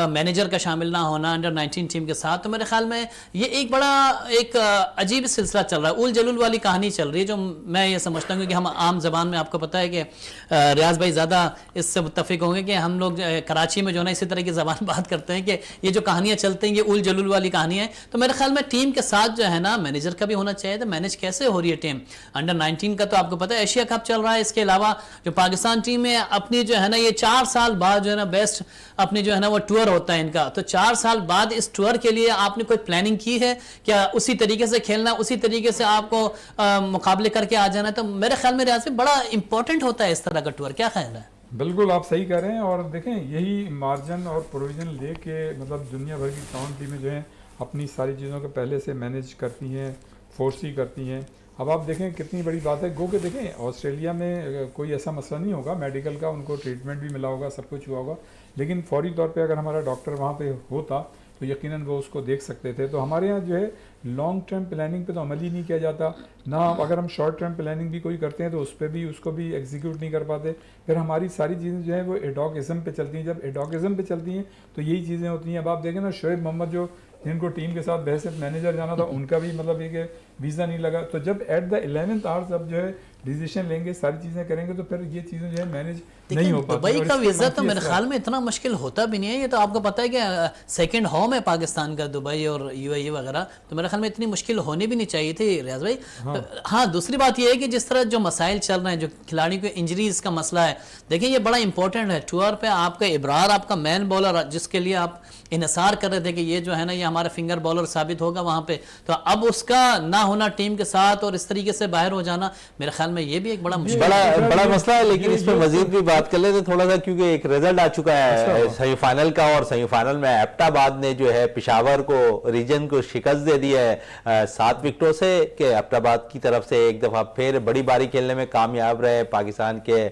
मैनेजर का शामिल ना होना अंडर 19 टीम के साथ, तो मेरे ख्याल में ये एक बड़ा एक अजीब सिलसिला चल रहा है, उल जलूल वाली कहानी चल रही है, जो मैं ये समझता हूँ कि हम आम जबान में, आपको पता है कि रियाज भाई ज़्यादा इससे मुत्तफिक होंगे कि हम लोग कराची में जो ना इसी तरह की ज़बान बात करते हैं कि ये जो कहानियाँ चलती हैं ये उल जलूल वाली कहानी है। तो मेरे ख्याल में टीम के साथ जो है ना मैनेजर का भी होना चाहिए था। मैनेज कैसे हो रही है टीम अंडर 19 का, तो आपको पता है एशिया कप चल रहा है, इसके अलावा जो पाकिस्तान टीम है अपनी जो है ना ये 4 साल बाद जो है ना बेस्ट अपनी जो है ना वो टूर होता है इनका, तो 4 साल बाद इस टूर के लिए आपने कोई प्लानिंग की है क्या? उसी तरीके से खेलना, उसी तरीके से आपको मुकाबले करके आ जाना, तो मेरे ख्याल में रियाज में बड़ा इंपॉर्टेंट होता है इस तरह का टूर, क्या ख्याल है? बिल्कुल आप सही कह रहे हैं। और देखें, यही मार्जिन और प्रोविज़न लेके मतलब दुनिया भर की तमाम टीमें जो हैं अपनी सारी चीज़ों को पहले से मैनेज करती हैं, फोर्सी करती हैं। अब आप देखें कितनी बड़ी बात है। गो के देखें ऑस्ट्रेलिया में कोई ऐसा मसला नहीं होगा मेडिकल का, उनको ट्रीटमेंट भी मिला होगा, सब कुछ हुआ होगा, लेकिन फौरी तौर पे अगर हमारा डॉक्टर वहाँ पे होता तो यकीनन वो उसको देख सकते थे। तो हमारे यहाँ जो है लॉन्ग टर्म प्लानिंग पे तो अमल ही नहीं किया जाता ना। अगर हम शॉर्ट टर्म प्लानिंग भी कोई करते हैं तो उस पर भी उसको भी एग्जीक्यूट नहीं कर पाते। फिर हमारी सारी चीज़ें जो है वो एडॉकिज़म पे चलती हैं। जब एडॉकिज़म पे चलती हैं तो यही चीज़ें होती हैं। अब आप देखें ना, शोएब मोहम्मद जो जिनको टीम के साथ बहस मैनेजर जाना था, उनका भी मतलब ये कि वीज़ा नहीं लगा। तो जब एट द 11th आवर अब जो है डिसीजन लेंगे, सारी चीज़ें करेंगे, तो फिर ये चीज़ें जो है मैनेज नहीं हो पाती। दुबई का वीज़ा तो मेरे ख्याल में इतना मुश्किल होता भी नहीं है। ये तो आपको पता है कि सेकंड होम है पाकिस्तान का, दुबई और UAE वगैरह, तो मेरे ख्याल में इतनी मुश्किल होनी भी नहीं चाहिए थी रियाज भाई। हाँ, दूसरी बात ये है कि जिस तरह जो मसाइल चल रहे हैं, जो खिलाड़ी को इंजरीज का मसला है, देखिए ये बड़ा इंपॉर्टेंट है। टूर पे आपका इब्रार, आपका मैन बॉलर जिसके लिए आप इन्हिसार कर रहे थे कि ये जो है ना ये हमारा फिंगर बॉलर साबित होगा वहाँ पे, तो अब उसका ना होना टीम के साथ और इस तरीके से बाहर हो जाना, मेरे ख्याल ख्याल में ये भी एक बड़ा मुश्किल बड़ा मसला है। लेकिन इसमें मजीद भी बात कर लेते थोड़ा सा, क्योंकि एक रिजल्ट आ चुका है सेमीफाइनल का, और सेमीफाइनल में एबटाबाद ने जो है पेशावर को, रीजन को शिकस्त दे दी है 7 विकेटों से, कि एबटाबाद की तरफ से एक दफा फिर बड़ी बारी खेलने में कामयाब रहे पाकिस्तान के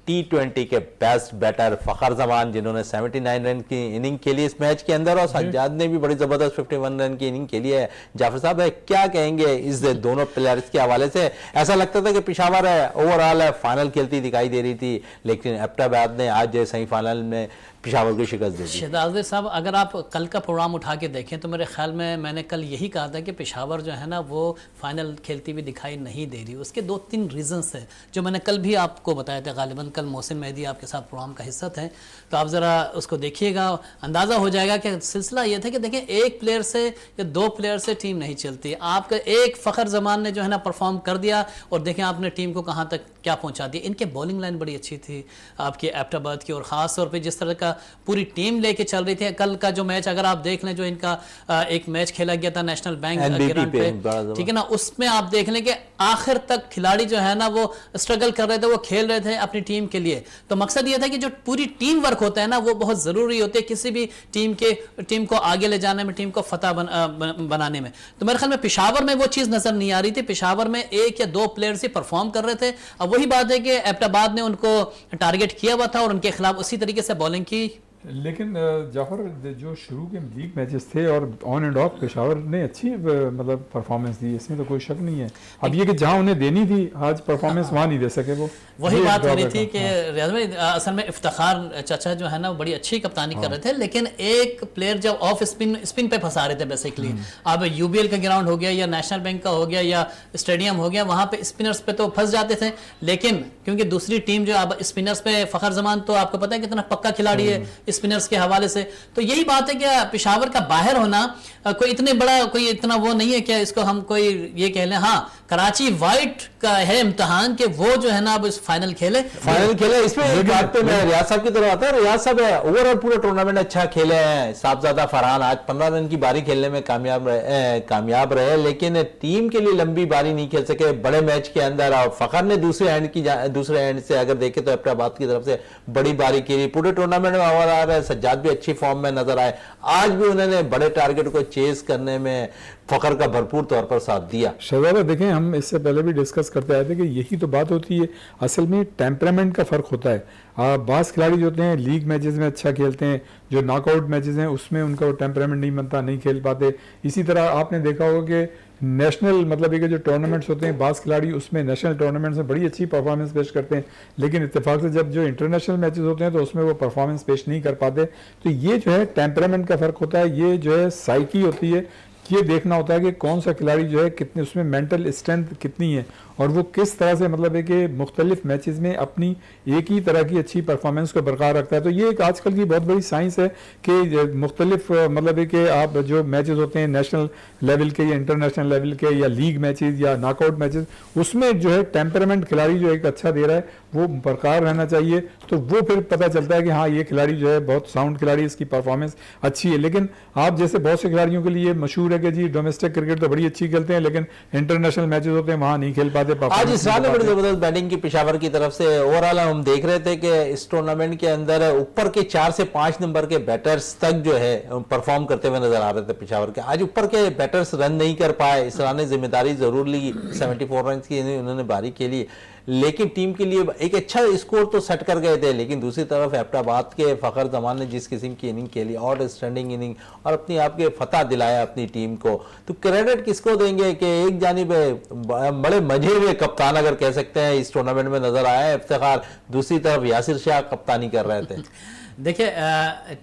T20 के बेस्ट बैटर फखर जमान, जिन्होंने 79 रन की इनिंग खेली इस मैच के अंदर, और सज्जाद ने भी बड़ी जबरदस्त 51 रन की इनिंग खेली है। जाफर साहब क्या कहेंगे इस दोनों प्लेयर्स के हवाले से? ऐसा लगता था कि पेशावर है ओवरऑल फाइनल खेलती दिखाई दे रही थी, लेकिन एबटाबाद ने आज सेमीफाइनल में पेशावर को शिकस्त दे दी। शहजाद साहब, अगर आप कल का प्रोग्राम उठा के देखें तो मेरे ख्याल में मैंने कल यही कहा था कि पेशावर जो है ना वो फाइनल खेलती हुई दिखाई नहीं दे रही। उसके 2-3 रीजंस हैं जो मैंने कल भी आपको बताया था। गालिबन कल मोहसिन मेहदी आपके साथ प्रोग्राम का हिस्सा थे, तो आप ज़रा उसको देखिएगा, अंदाज़ा हो जाएगा कि सिलसिला ये था कि देखें, एक प्लेयर से या 2 प्लेयर से टीम नहीं चलती। आपका एक फ़खर जमान ने जो है ना परफॉर्म कर दिया, और देखें आपने टीम को कहाँ तक क्या पहुँचा दिया। इनके बॉलिंग लाइन बड़ी अच्छी थी आपकी एबटाबाद की, और ख़ास तौर पर जिस तरह का पूरी टीम लेके चल रही थी। कल का जो मैच अगर आप देख लें, जो इनका एक मैच खेला गया था नेशनल बैंक ग्राउंड पे, ठीक है ना, उसमें आप देख लें कि आखिर तक खिलाड़ी जो है ना वो स्ट्रगल कर रहे थे, वो खेल रहे थे अपनी टीम के लिए। तो मकसद ये था कि जो पूरी टीम वर्क होता है ना वो बहुत ज़रूरी होती है किसी भी टीम को आगे ले जाने में, टीम को फतह बनाने में। तो मेरे ख्याल में पेशावर में वो चीज़ नज़र नहीं आ रही थी। पेशावर में 1 या 2 प्लेयर्स ही परफॉर्म कर रहे थे। अब वही बात है कि एबटाबाद ने उनको टारगेट किया हुआ था और उनके खिलाफ उसी तरीके से बॉलिंग की। लेकिन जाफर, जो शुरू के लीग मैचेस थे और ऑन एंड ऑफ पेशावर ने अच्छी मतलब परफॉर्मेंस दी, इसमें तो कोई शक नहीं है। अब ये कि जहां उन्हें देनी थी आज परफॉर्मेंस वहां नहीं दे सके। वो वही बात हो रही थी कि रियाज भाई, असल में इफ्तिखार चाचा जो है ना वो बड़ी अच्छी कप्तानी कर रहे थे, लेकिन एक प्लेयर जब ऑफ स्पिन पे फंसा रहे थे बेसिकली। अब यूबीएल का ग्राउंड हो गया या नेशनल बैंक का हो गया या स्टेडियम हो गया, वहां पे स्पिनर्स पे तो फंस जाते थे। लेकिन क्योंकि दूसरी टीम जो अब स्पिनर्स पे, फखर जमान तो आपको पता है कितना पक्का खिलाड़ी है स्पिनर्स के हवाले से, तो यही बात है कि पेशावर का बाहर होना कोई इतने बड़ा, कोई इतना वो नहीं है कि इसको हम कोई ये कह लें। हाँ, कराची वाइट का है इम्तिहान कि वो जो है ना अब इस फाइनल खेले। इसमें एक बात पे मैं रियाज साहब की तरफ आता है। रियाज साहब ओवरऑल पूरा टूर्नामेंट अच्छा खेले हैं। साहबजादा फरहान आज 15 रन की बारी खेलने में कामयाब रहे, लेकिन टीम के लिए लंबी बारी नहीं खेल सके बड़े मैच के अंदर। और फखर ने दूसरे एंड से अगर देखे तो एबटाबाद की तरफ से बड़ी बारी खेली, पूरे टूर्नामेंट में ओवरऑल है। सज्जाद भी अच्छी फॉर्म में नजर आए। आज भी उन्होंने बड़े टारगेट को चेस करने में फखर का भरपूर तौर पर साथ दिया। शहजादा, देखें, हम इससे पहले भी डिस्कस करते आए थे कि यही तो बात होती है। असल में टेम्परामेंट का फ़र्क होता है। बास खिलाड़ी जो होते हैं लीग मैचेस में अच्छा खेलते हैं, जो नॉकआउट मैचेस हैं उसमें उनका वो टेम्परामेंट नहीं बनता, नहीं खेल पाते। इसी तरह आपने देखा होगा कि नेशनल मतलब ये जो टूर्नामेंट्स होते हैं, बास खिलाड़ी उसमें नेशनल टूर्नामेंट्स में बड़ी अच्छी परफॉर्मेंस पेश करते हैं, लेकिन इत्तेफाक से जब जो इंटरनेशनल मैचेस होते हैं तो उसमें वो परफॉर्मेंस पेश नहीं कर पाते। तो ये जो है टेम्परामेंट का फ़र्क होता है, ये जो है साइकी होती है। ये देखना होता है कि कौन सा खिलाड़ी जो है कितने उसमें मेंटल स्ट्रेंथ कितनी है, और वो किस तरह से मतलब है कि मुख्तलिफ मैचेस में अपनी एक ही तरह की अच्छी परफॉर्मेंस को बरकरार रखता है। तो ये एक आजकल की बहुत बड़ी साइंस है कि मुख्तलिफ मतलब है कि आप जो मैचेस होते हैं नेशनल लेवल के या इंटरनेशनल लेवल के या लीग मैचेस या नॉकआउट मैचेस, उसमें जो है टेम्परामेंट खिलाड़ी जो एक अच्छा दे रहा है वो बरकरार रहना चाहिए। तो वो फिर पता चलता है कि हाँ, ये खिलाड़ी जो है बहुत साउंड खिलाड़ी, इसकी परफॉर्मेंस अच्छी है। लेकिन आप जैसे बहुत से खिलाड़ियों के लिए मशहूर है कि जी डोमेस्टिक क्रिकेट तो बड़ी अच्छी खेलते हैं, लेकिन इंटरनेशनल मैचेस होते हैं वहाँ नहीं खेल पाते। आज इसरार ने बड़ी जबरदस्त बैटिंग की पेशावर की तरफ से। ओवरऑल हम देख रहे थे कि इस टूर्नामेंट के अंदर ऊपर के 4 से 5 नंबर के बैटर्स तक जो है परफॉर्म करते हुए नजर आ रहे थे पेशावर के। आज ऊपर के बैटर्स रन नहीं कर पाए। इसरार ने जिम्मेदारी जरूर ली, 74 रन की उन्होंने बारी खेली, लेकिन टीम के लिए एक अच्छा स्कोर तो सेट कर गए थे। लेकिन दूसरी तरफ एबटाबाद के फखर जमान ने जिस किस्म की इनिंग खेली, और स्टैंडिंग इनिंग, और अपनी आपके फतह दिलाया अपनी टीम को, तो क्रेडिट किसको देंगे कि एक जानिब बड़े मजे हुए कप्तान अगर कह सकते हैं इस टूर्नामेंट में नजर आया है इफ्तिखार, दूसरी तरफ यासिर शाह कप्तानी कर रहे थे। देखिए,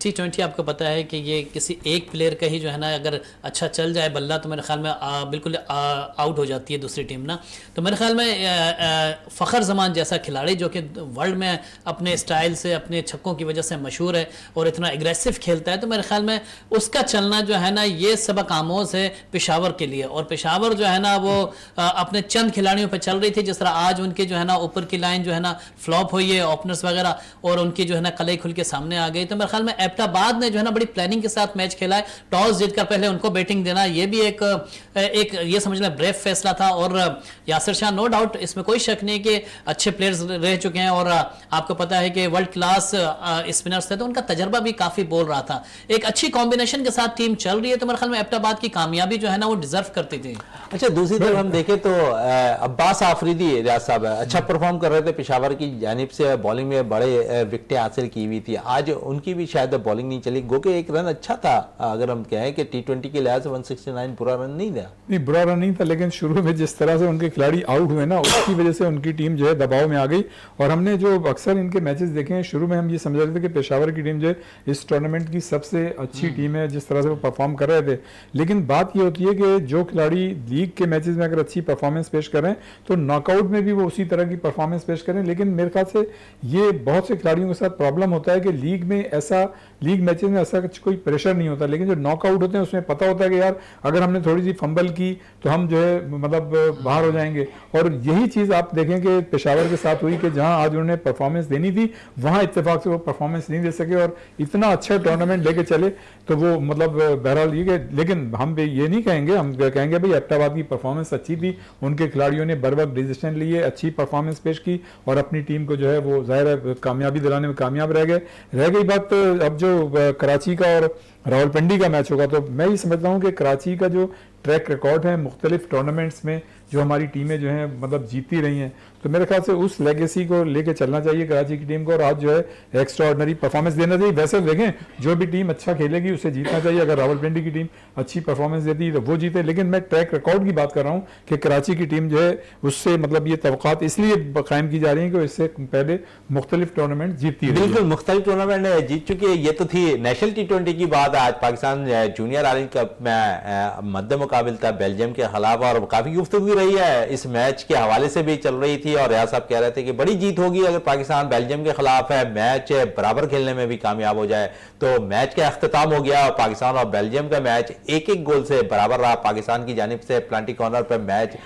T20 आपको पता है कि ये किसी एक प्लेयर का ही जो है ना अगर अच्छा चल जाए बल्ला, तो मेरे ख्याल में बिल्कुल आउट हो जाती है दूसरी टीम ना। तो मेरे ख्याल में फ़खर जमान जैसा खिलाड़ी जो कि वर्ल्ड में अपने स्टाइल से, अपने छक्कों की वजह से मशहूर है और इतना एग्रेसिव खेलता है, तो मेरे ख्याल में उसका चलना जो है ना ये सबक आमोज़ है पेशावर के लिए। और पेशावर जो है ना वो अपने चंद खिलाड़ियों पर चल रही थी, जिस तरह आज उनके जो है ना ऊपर की लाइन जो है ना फ्लॉप हुई है, ओपनर्स वगैरह, और उनकी जो है ना कलई खुल के सामने सामने आ गई। तो मेरे ख्याल में एबटाबाद ने जो है ना बड़ी प्लानिंग के साथ मैच खेला है, टॉस जीतकर पहले उनको बैटिंग देना, ये भी एक ये समझ लें ब्रेव फैसला था। और यासिर शाह नो डाउट, इसमें कोई शक नहीं कि अच्छे प्लेयर्स रह चुके हैं और आपको पता है कि वर्ल्ड क्लास स्पिनर्स थे, तो उनका तजर्बा भी काफी बोल रहा था। एक अच्छी कॉम्बिनेशन के साथ टीम चल रही है, तो मेरे ख्याल में एबटाबाद की कामयाबी जो है ना वो डिजर्व करती थी। अच्छा, दूसरी तरफ हम देखें तो अब्बास आफरीदी रियाज साहब अच्छा परफॉर्म कर रहे थे, पेशावर की जानिब से बॉलिंग में बड़े विकेटें हासिल की हुई थी। आज उनकी भी शायद बॉलिंग नहीं चली, गो के एक रन अच्छा था, अगर हम कहें कि T20 के लिहाज से 169 बुरा रन नहीं था। नहीं, बुरा रन नहीं था, लेकिन शुरू में जिस तरह से उनके खिलाड़ी आउट हुए ना, उसकी वजह से उनकी टीम जो है दबाव में आ गई। और हमने जो अक्सर इनके मैचेस देखे हैं, शुरू में हम ये समझ रहे थे कि पेशावर की टीम जो है इस टूर्नामेंट की सबसे अच्छी टीम है, जिस तरह से वो परफॉर्म कर रहे थे। लेकिन बात ये होती है कि जो खिलाड़ी लीग के मैचेस में अगर अच्छी परफॉर्मेंस पेश करें तो नॉकआउट में भी वो उसी तरह की परफॉर्मेंस पेश करें। लेकिन मेरे ख्याल से ये बहुत से खिलाड़ियों के साथ प्रॉब्लम होता है कि लीग मैचेस में ऐसा कोई प्रेशर नहीं होता, लेकिन जो नॉकआउट होते हैं उसमें पता होता है कि यार अगर हमने थोड़ी सी फंबल की तो हम जो है मतलब बाहर हो जाएंगे। और यही चीज़ आप देखें कि पेशावर के साथ हुई कि जहां आज उन्होंने परफॉर्मेंस देनी थी वहां इत्तेफाक से वो परफॉर्मेंस नहीं दे सके और इतना अच्छा टूर्नामेंट लेके चले। तो वो मतलब बहरहाल ये कि, लेकिन हम ये नहीं कहेंगे, हम कहेंगे भाई एबटाबाद की परफॉर्मेंस अच्छी थी, उनके खिलाड़ियों ने बर वक्त डिसीजन लिए, अच्छी परफॉर्मेंस पेश की और अपनी टीम को जो है वो जाहिर है कामयाबी दिलाने में कामयाब रह गई बात। अब जो कराची का और रावलपिंडी का मैच होगा, तो मैं ये समझता हूँ कि कराची का जो ट्रैक रिकॉर्ड है मुख्तलिफ टूर्नामेंट्स में जो हमारी टीमें जो हैं मतलब जीतती रही हैं, तो मेरे ख्याल से उस लेगेसी को लेके चलना चाहिए कराची की टीम को और आज जो है एक्स्ट्रा ऑर्डिनरी परफॉर्मेंस देना चाहिए। वैसे देखें जो भी टीम अच्छा खेलेगी उसे जीतना चाहिए, अगर रावलपिंडी की टीम अच्छी परफॉर्मेंस देती है तो वो जीते। लेकिन मैं ट्रैक रिकॉर्ड की बात कर रहा हूँ कि कराची की टीम जो है उससे मतलब ये तवक्कात इसलिए कायम की जा रही है कि इससे पहले मुख्तलिफ टूर्नामेंट जीतती है। बिल्कुल मुख्तलिफ टूर्नामेंट जीत चुकी है। ये तो थी नेशनल T20 की बात। आज पाकिस्तान जूनियर आर्मी कप में मद्दे मुकाबिल था बेल्जियम के खिलाफ और काफी गुफ्तगू रही है, इस मैच के हवाले से भी चल रही थी और रियाज साहब कह रहे थे कि बड़ी जीत होगी अगर पाकिस्तान बेल्जियम के खिलाफ है, मैच बराबर खेलने में भी कामयाब हो जाए। तो मैच का अख्ताम हो गया और पाकिस्तान और बेल्जियम का मैच 1-1 गोल से बराबर रहा। पाकिस्तान की जानिब से प्लांटी कॉर्नर पर मैच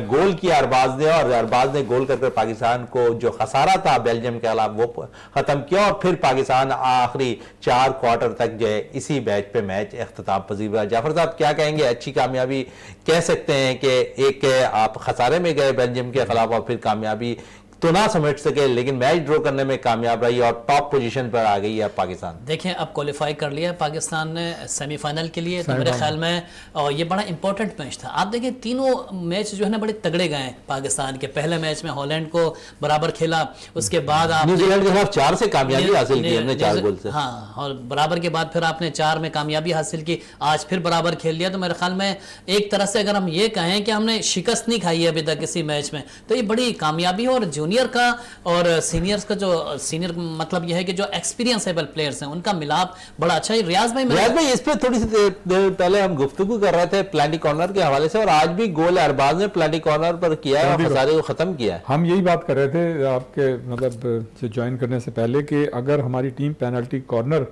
गोल किया अरबाज ने और अरबाज ने गोल करके पाकिस्तान को जो खसारा था बेल्जियम के खिलाफ वो खत्म किया और फिर पाकिस्तान आखिरी 4 क्वार्टर तक जो है इसी मैच पे मैच अख्ताम पजीर हुआ। जाफर साहब क्या कहेंगे, अच्छी कामयाबी कह सकते हैं कि एक आप खसारे में गए बेल्जियम के खिलाफ और फिर कामयाबी तो ना समेट सके लेकिन मैच ड्रॉ करने में कामयाब रही और टॉप पोजीशन पर आ गई है पाकिस्तान। देखें अब क्वालिफाई कर लिया पाकिस्तान ने सेमीफाइनल के लिए, तो मेरे ख्याल में और ये बड़ा इंपॉर्टेंट मैच था। आप देखें तीनों मैच जो है ना बड़े तगड़े गए पाकिस्तान के। पहले मैच में हॉलैंड को बराबर खेला, उसके बाद आप न्यूजीलैंड के खिलाफ 4 से कामयाबी हासिल की हमने 4 गोल से। हाँ, और बराबर के बाद फिर आपने 4 में कामयाबी हासिल की, आज फिर बराबर खेल लिया। तो मेरे ख्याल में एक तरह से अगर हम ये कहें कि हमने शिकस्त नहीं खाई है अभी तक किसी मैच में, तो ये बड़ी कामयाबी है। और जूनियर का और सीनियर्स का जो सीनियर मतलब यह है कि जो एक्सपीरियंसेबल प्लेयर्स हैं उनका मिलाप बड़ा अच्छा है। रियाज भाई इस पे थोड़ी सी देर पहले हम गुफ्तगू कर रहे थे प्लांटी कॉर्नर के हवाले से और आज भी गोल अरबाज ने प्लांटी कॉर्नर पर किया है और खसारे को खत्म किया है। हम यही बात कर रहे थे आपके मतलब ज्वाइन करने से पहले कि अगर हमारी टीम पेनल्टी कॉर्नर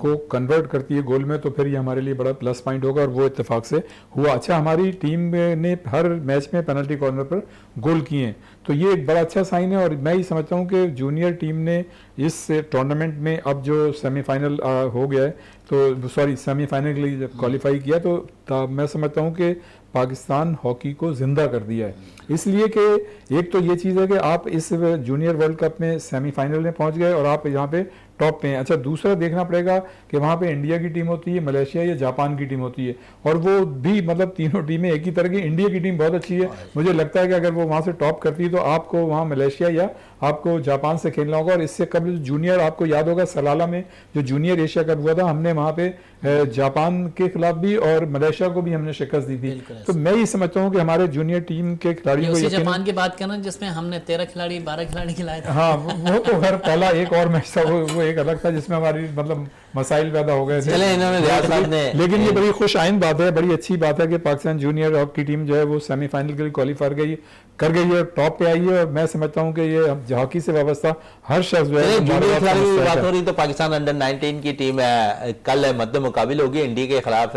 को कन्वर्ट करती है गोल में तो फिर ये हमारे लिए बड़ा प्लस पॉइंट होगा और वो इत्तेफाक से हुआ। अच्छा, हमारी टीम ने हर मैच में पेनल्टी कॉर्नर पर गोल किए हैं, तो ये एक बड़ा अच्छा साइन है। और मैं ये समझता हूँ कि जूनियर टीम ने इस टूर्नामेंट में अब जो सेमीफाइनल हो गया है, तो सॉरी सेमीफाइनल के लिए जब क्वालिफाई किया तो मैं समझता हूँ कि पाकिस्तान हॉकी को जिंदा कर दिया है। इसलिए कि एक तो ये चीज़ है कि आप इस जूनियर वर्ल्ड कप में सेमीफाइनल में पहुंच गए और आप यहाँ पे टॉप पे हैं। अच्छा, दूसरा देखना पड़ेगा कि वहाँ पे इंडिया की टीम होती है, मलेशिया या जापान की टीम होती है और वो भी मतलब तीनों टीमें एक ही तरह की। इंडिया की टीम बहुत अच्छी है, मुझे लगता है कि अगर वो वहाँ से टॉप करती है तो आपको वहाँ मलेशिया या आपको जापान से खेलना होगा। और इससे कबल जूनियर आपको याद होगा सलाला में जो जूनियर एशिया कप हुआ था, हमने वहाँ पे जापान के खिलाफ भी और मलेशिया को भी हमने शिकस्त दी थी। तो मैं ये समझता हूँ कि हमारे जूनियर टीम के खिलाड़ियों को जापान की बात करना जिसमें हमने 13 खिलाड़ी 12 खिलाड़ी खिलाए थे। हाँ, वो तो हर पहला एक और मैच था, वो एक अलग था जिसमें हमारी मतलब मसाइल पैदा हो गए थे। लेकिन ये बड़ी खुश आइंद बात है, बड़ी अच्छी बात है कि पाकिस्तान जूनियर हॉकी टीम जो है वो सेमीफाइनल के लिए क्वालिफाई कर गई है, टॉप पे आई है। और मैं समझता हूँ कि ये हॉकी से वाबस्ता हर शख्स जो है बात हो रही तो पाकिस्तान अंडर 19 की टीम है, कल मद्दे मुकाबिल होगी इंडिया के खिलाफ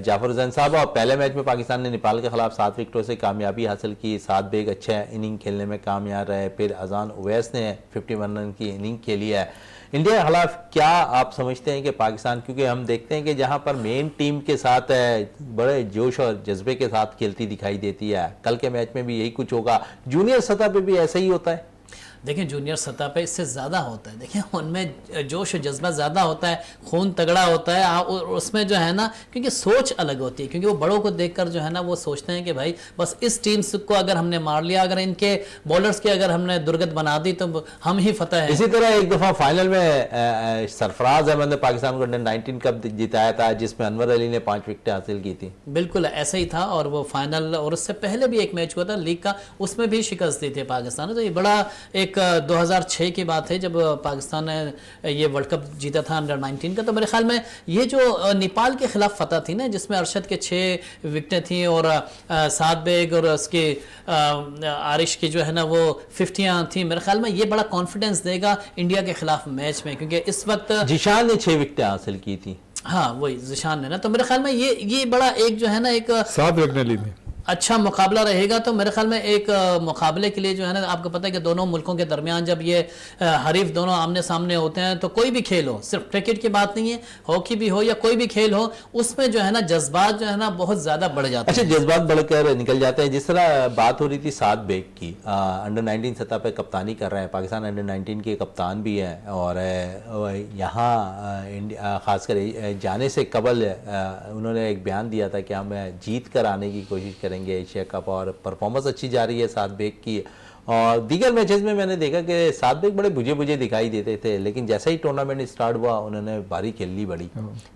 जाफर हुसैन साहब। और पहले मैच में पाकिस्तान ने नेपाल के खिलाफ 7 विकेटों से कामयाबी हासिल की, 7 बेग अच्छा इनिंग खेलने में कामयाब रहे। फिर अजान उवैस ने 51 रन की इनिंग खेली है। इंडिया के खिलाफ क्या आप समझते हैं कि पाकिस्तान, क्योंकि हम देखते हैं कि जहां पर मेन टीम के साथ बड़े जोश और जज्बे के साथ खेलती दिखाई देती है, कल के मैच में भी यही कुछ होगा, जूनियर सतह पे भी ऐसा ही होता है? देखिए जूनियर सतह पे इससे ज़्यादा होता है। देखिए उनमें जोश और जज्बा ज़्यादा होता है, खून तगड़ा होता है, और उसमें जो है ना, क्योंकि सोच अलग होती है, क्योंकि वो बड़ों को देखकर जो है ना वो सोचते हैं कि भाई बस इस टीम को अगर हमने मार लिया, अगर इनके बॉलर्स की अगर हमने दुर्गत बना दी तो हम ही फतह है। इसी तरह एक दफ़ा फाइनल में सरफराज अहमद ने पाकिस्तान को अंडर 19 कप जिताया था, जिसमें अनवर अली ने 5 विकेटें हासिल की थी। बिल्कुल ऐसा ही था, और वो फाइनल, और उससे पहले भी एक मैच हुआ था लीग का, उसमें भी शिकस्त दी थी पाकिस्तान ने। तो ये बड़ा एक 2006 की बात है जब पाकिस्तान ने ये वर्ल्ड कप जीता था अंडर 19 का। तो मेरे ख्याल में ये जो नेपाल के खिलाफ फतह थी ना, जिसमें अरशद के 6 विकेटें थी और साद बेग और उसके आरिश की जो है ना वो 50 थी, मेरे ख्याल में ये बड़ा कॉन्फिडेंस देगा इंडिया के खिलाफ मैच में, क्योंकि इस वक्त जिशान ने 6 विकेटें हासिल की थी। हाँ वही जिशान ने ना, तो मेरे ख्याल में ये बड़ा एक जो है ना एक 7 विकेट ली थी, अच्छा मुकाबला रहेगा। तो मेरे ख्याल में एक मुकाबले के लिए जो है ना, आपको पता है कि दोनों मुल्कों के दरमियान जब ये हरीफ दोनों आमने सामने होते हैं, तो कोई भी खेल हो, सिर्फ क्रिकेट की बात नहीं है, हॉकी भी हो या कोई भी खेल हो, उसमें जो है ना जज्बात जो है ना बहुत ज़्यादा बढ़ जाते हैं। अच्छा, जज्बात बढ़कर निकल जाते हैं। जिस तरह बात हो रही थी साद बेग की, अंडर 19 सतह पे कप्तानी कर रहे हैं, पाकिस्तान अंडर 19 के कप्तान भी हैं, और यहाँ इंडिया खासकर जाने से कबल उन्होंने एक बयान दिया था कि हम जीत कर आने की कोशिश करेंगे एशिया कप, और परफॉर्मेंस अच्छी जा रही है साद बेग की। और दीगर मैचेस में मैंने देखा कि साद बेग बड़े बुझे बुझे दिखाई देते थे, लेकिन जैसे ही टूर्नामेंट स्टार्ट हुआ उन्होंने बारी खेल ली बड़ी।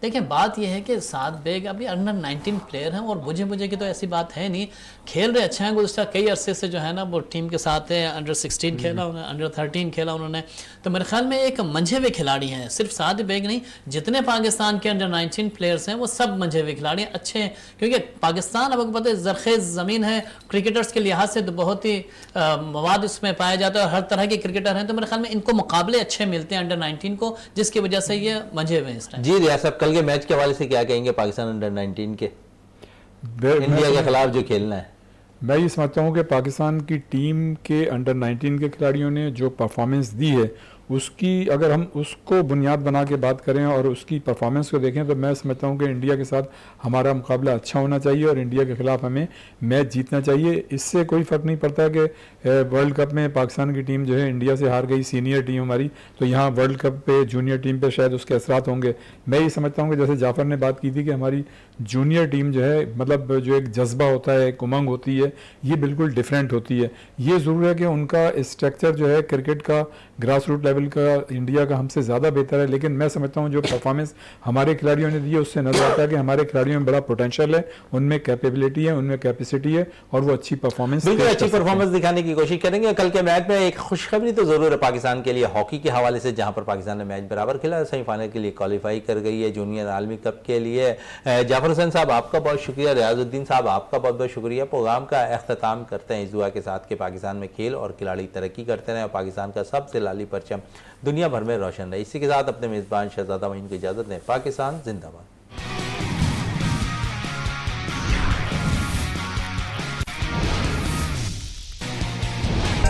देखिए बात यह है कि साद बेग अभी अंडर 19 प्लेयर हैं, और बुझे बुझे की तो ऐसी बात है नहीं, खेल रहे अच्छे हैं। गुज़श्ता कई अरसे से जो है ना वो टीम के साथ है, अंडर 16 खेला उन्होंने, अंडर 13 खेला उन्होंने। तो मेरे ख्याल में एक मंझे हुए खिलाड़ी हैं, सिर्फ साद बेग नहीं, जितने पाकिस्तान के अंडर 19 प्लेयर्स हैं वो सब मंझे हुए खिलाड़ी हैं, अच्छे हैं। क्योंकि पाकिस्तान अब आपको पता है जरखेज़ ज़मीन है, क्रिकेटर्स के लिहाज से तो बहुत ही मवाद इसमें पाया जाता है, और हर तरह के क्रिकेटर हैं। तो मेरे ख्याल में इनको मुकाबले अच्छे मिलते हैं अंडर 19 को, जिसकी वजह से ये मंझे हुए हैं इस टाइम। जी रियाज साहब, कल के मैच के हवाले से क्या कहेंगे पाकिस्तान अंडर 19 के इंडिया के खिलाफ जो खेलना है? मैं ये समझता हूँ कि पाकिस्तान की टीम के अंडर 19 के खिलाड़ियों ने जो परफॉर्मेंस दी है, उसकी अगर हम उसको बुनियाद बना के बात करें और उसकी परफॉर्मेंस को देखें, तो मैं समझता हूँ कि इंडिया के साथ हमारा मुकाबला अच्छा होना चाहिए और इंडिया के ख़िलाफ़ हमें मैच जीतना चाहिए। इससे कोई फ़र्क नहीं पड़ता कि वर्ल्ड कप में पाकिस्तान की टीम जो है इंडिया से हार गई, सीनियर टीम हमारी, तो यहाँ वर्ल्ड कप पे जूनियर टीम पे शायद उसके असरात होंगे। मैं ये समझता हूँ कि जैसे जाफ़र ने बात की थी कि हमारी जूनियर टीम जो है, मतलब जो एक जज्बा होता है, एक उमंग होती है, ये बिल्कुल डिफरेंट होती है। ये ज़रूर है कि उनका स्ट्रक्चर जो है क्रिकेट का ग्रास रूट लेवल का इंडिया का हमसे ज़्यादा बेहतर है, लेकिन मैं समझता हूँ जो परफॉर्मेंस हमारे खिलाड़ियों ने दी है उससे नजर आता है कि हमारे खिलाड़ियों में बड़ा पोटेंशियल है, उनमें कैपेबिलिटी है, उनमें कैपेसिटी है, और वो अच्छी परफॉर्मेंस बिल्कुल अच्छी परफॉर्मेंस दिखाने की कोशिश करेंगे। कल के मैच में एक खुशखबरी तो जरूर है पाकिस्तान के लिए हॉकी के हवाले से, जहां पर पाकिस्तान ने मैच बराबर खेला, सेमीफाइनल के लिए क्वालिफाई कर गई है जूनियर आलमी कप के लिए। जाफर हुसैन साहब आपका बहुत शुक्रिया, रियाजुद्दीन साहब आपका बहुत बहुत शुक्रिया। प्रोग्राम का अख्ताम करते हैं इस दुआ के साथ कि पाकिस्तान में खेल और खिलाड़ी तरक्की करते रहें और पाकिस्तान का सबसे लाली परचम दुनिया भर में रोशन रहे। इसी के साथ अपने मेज़बान शहजादा मोइन को इजाज़त दें। पाकिस्तान जिंदाबाद।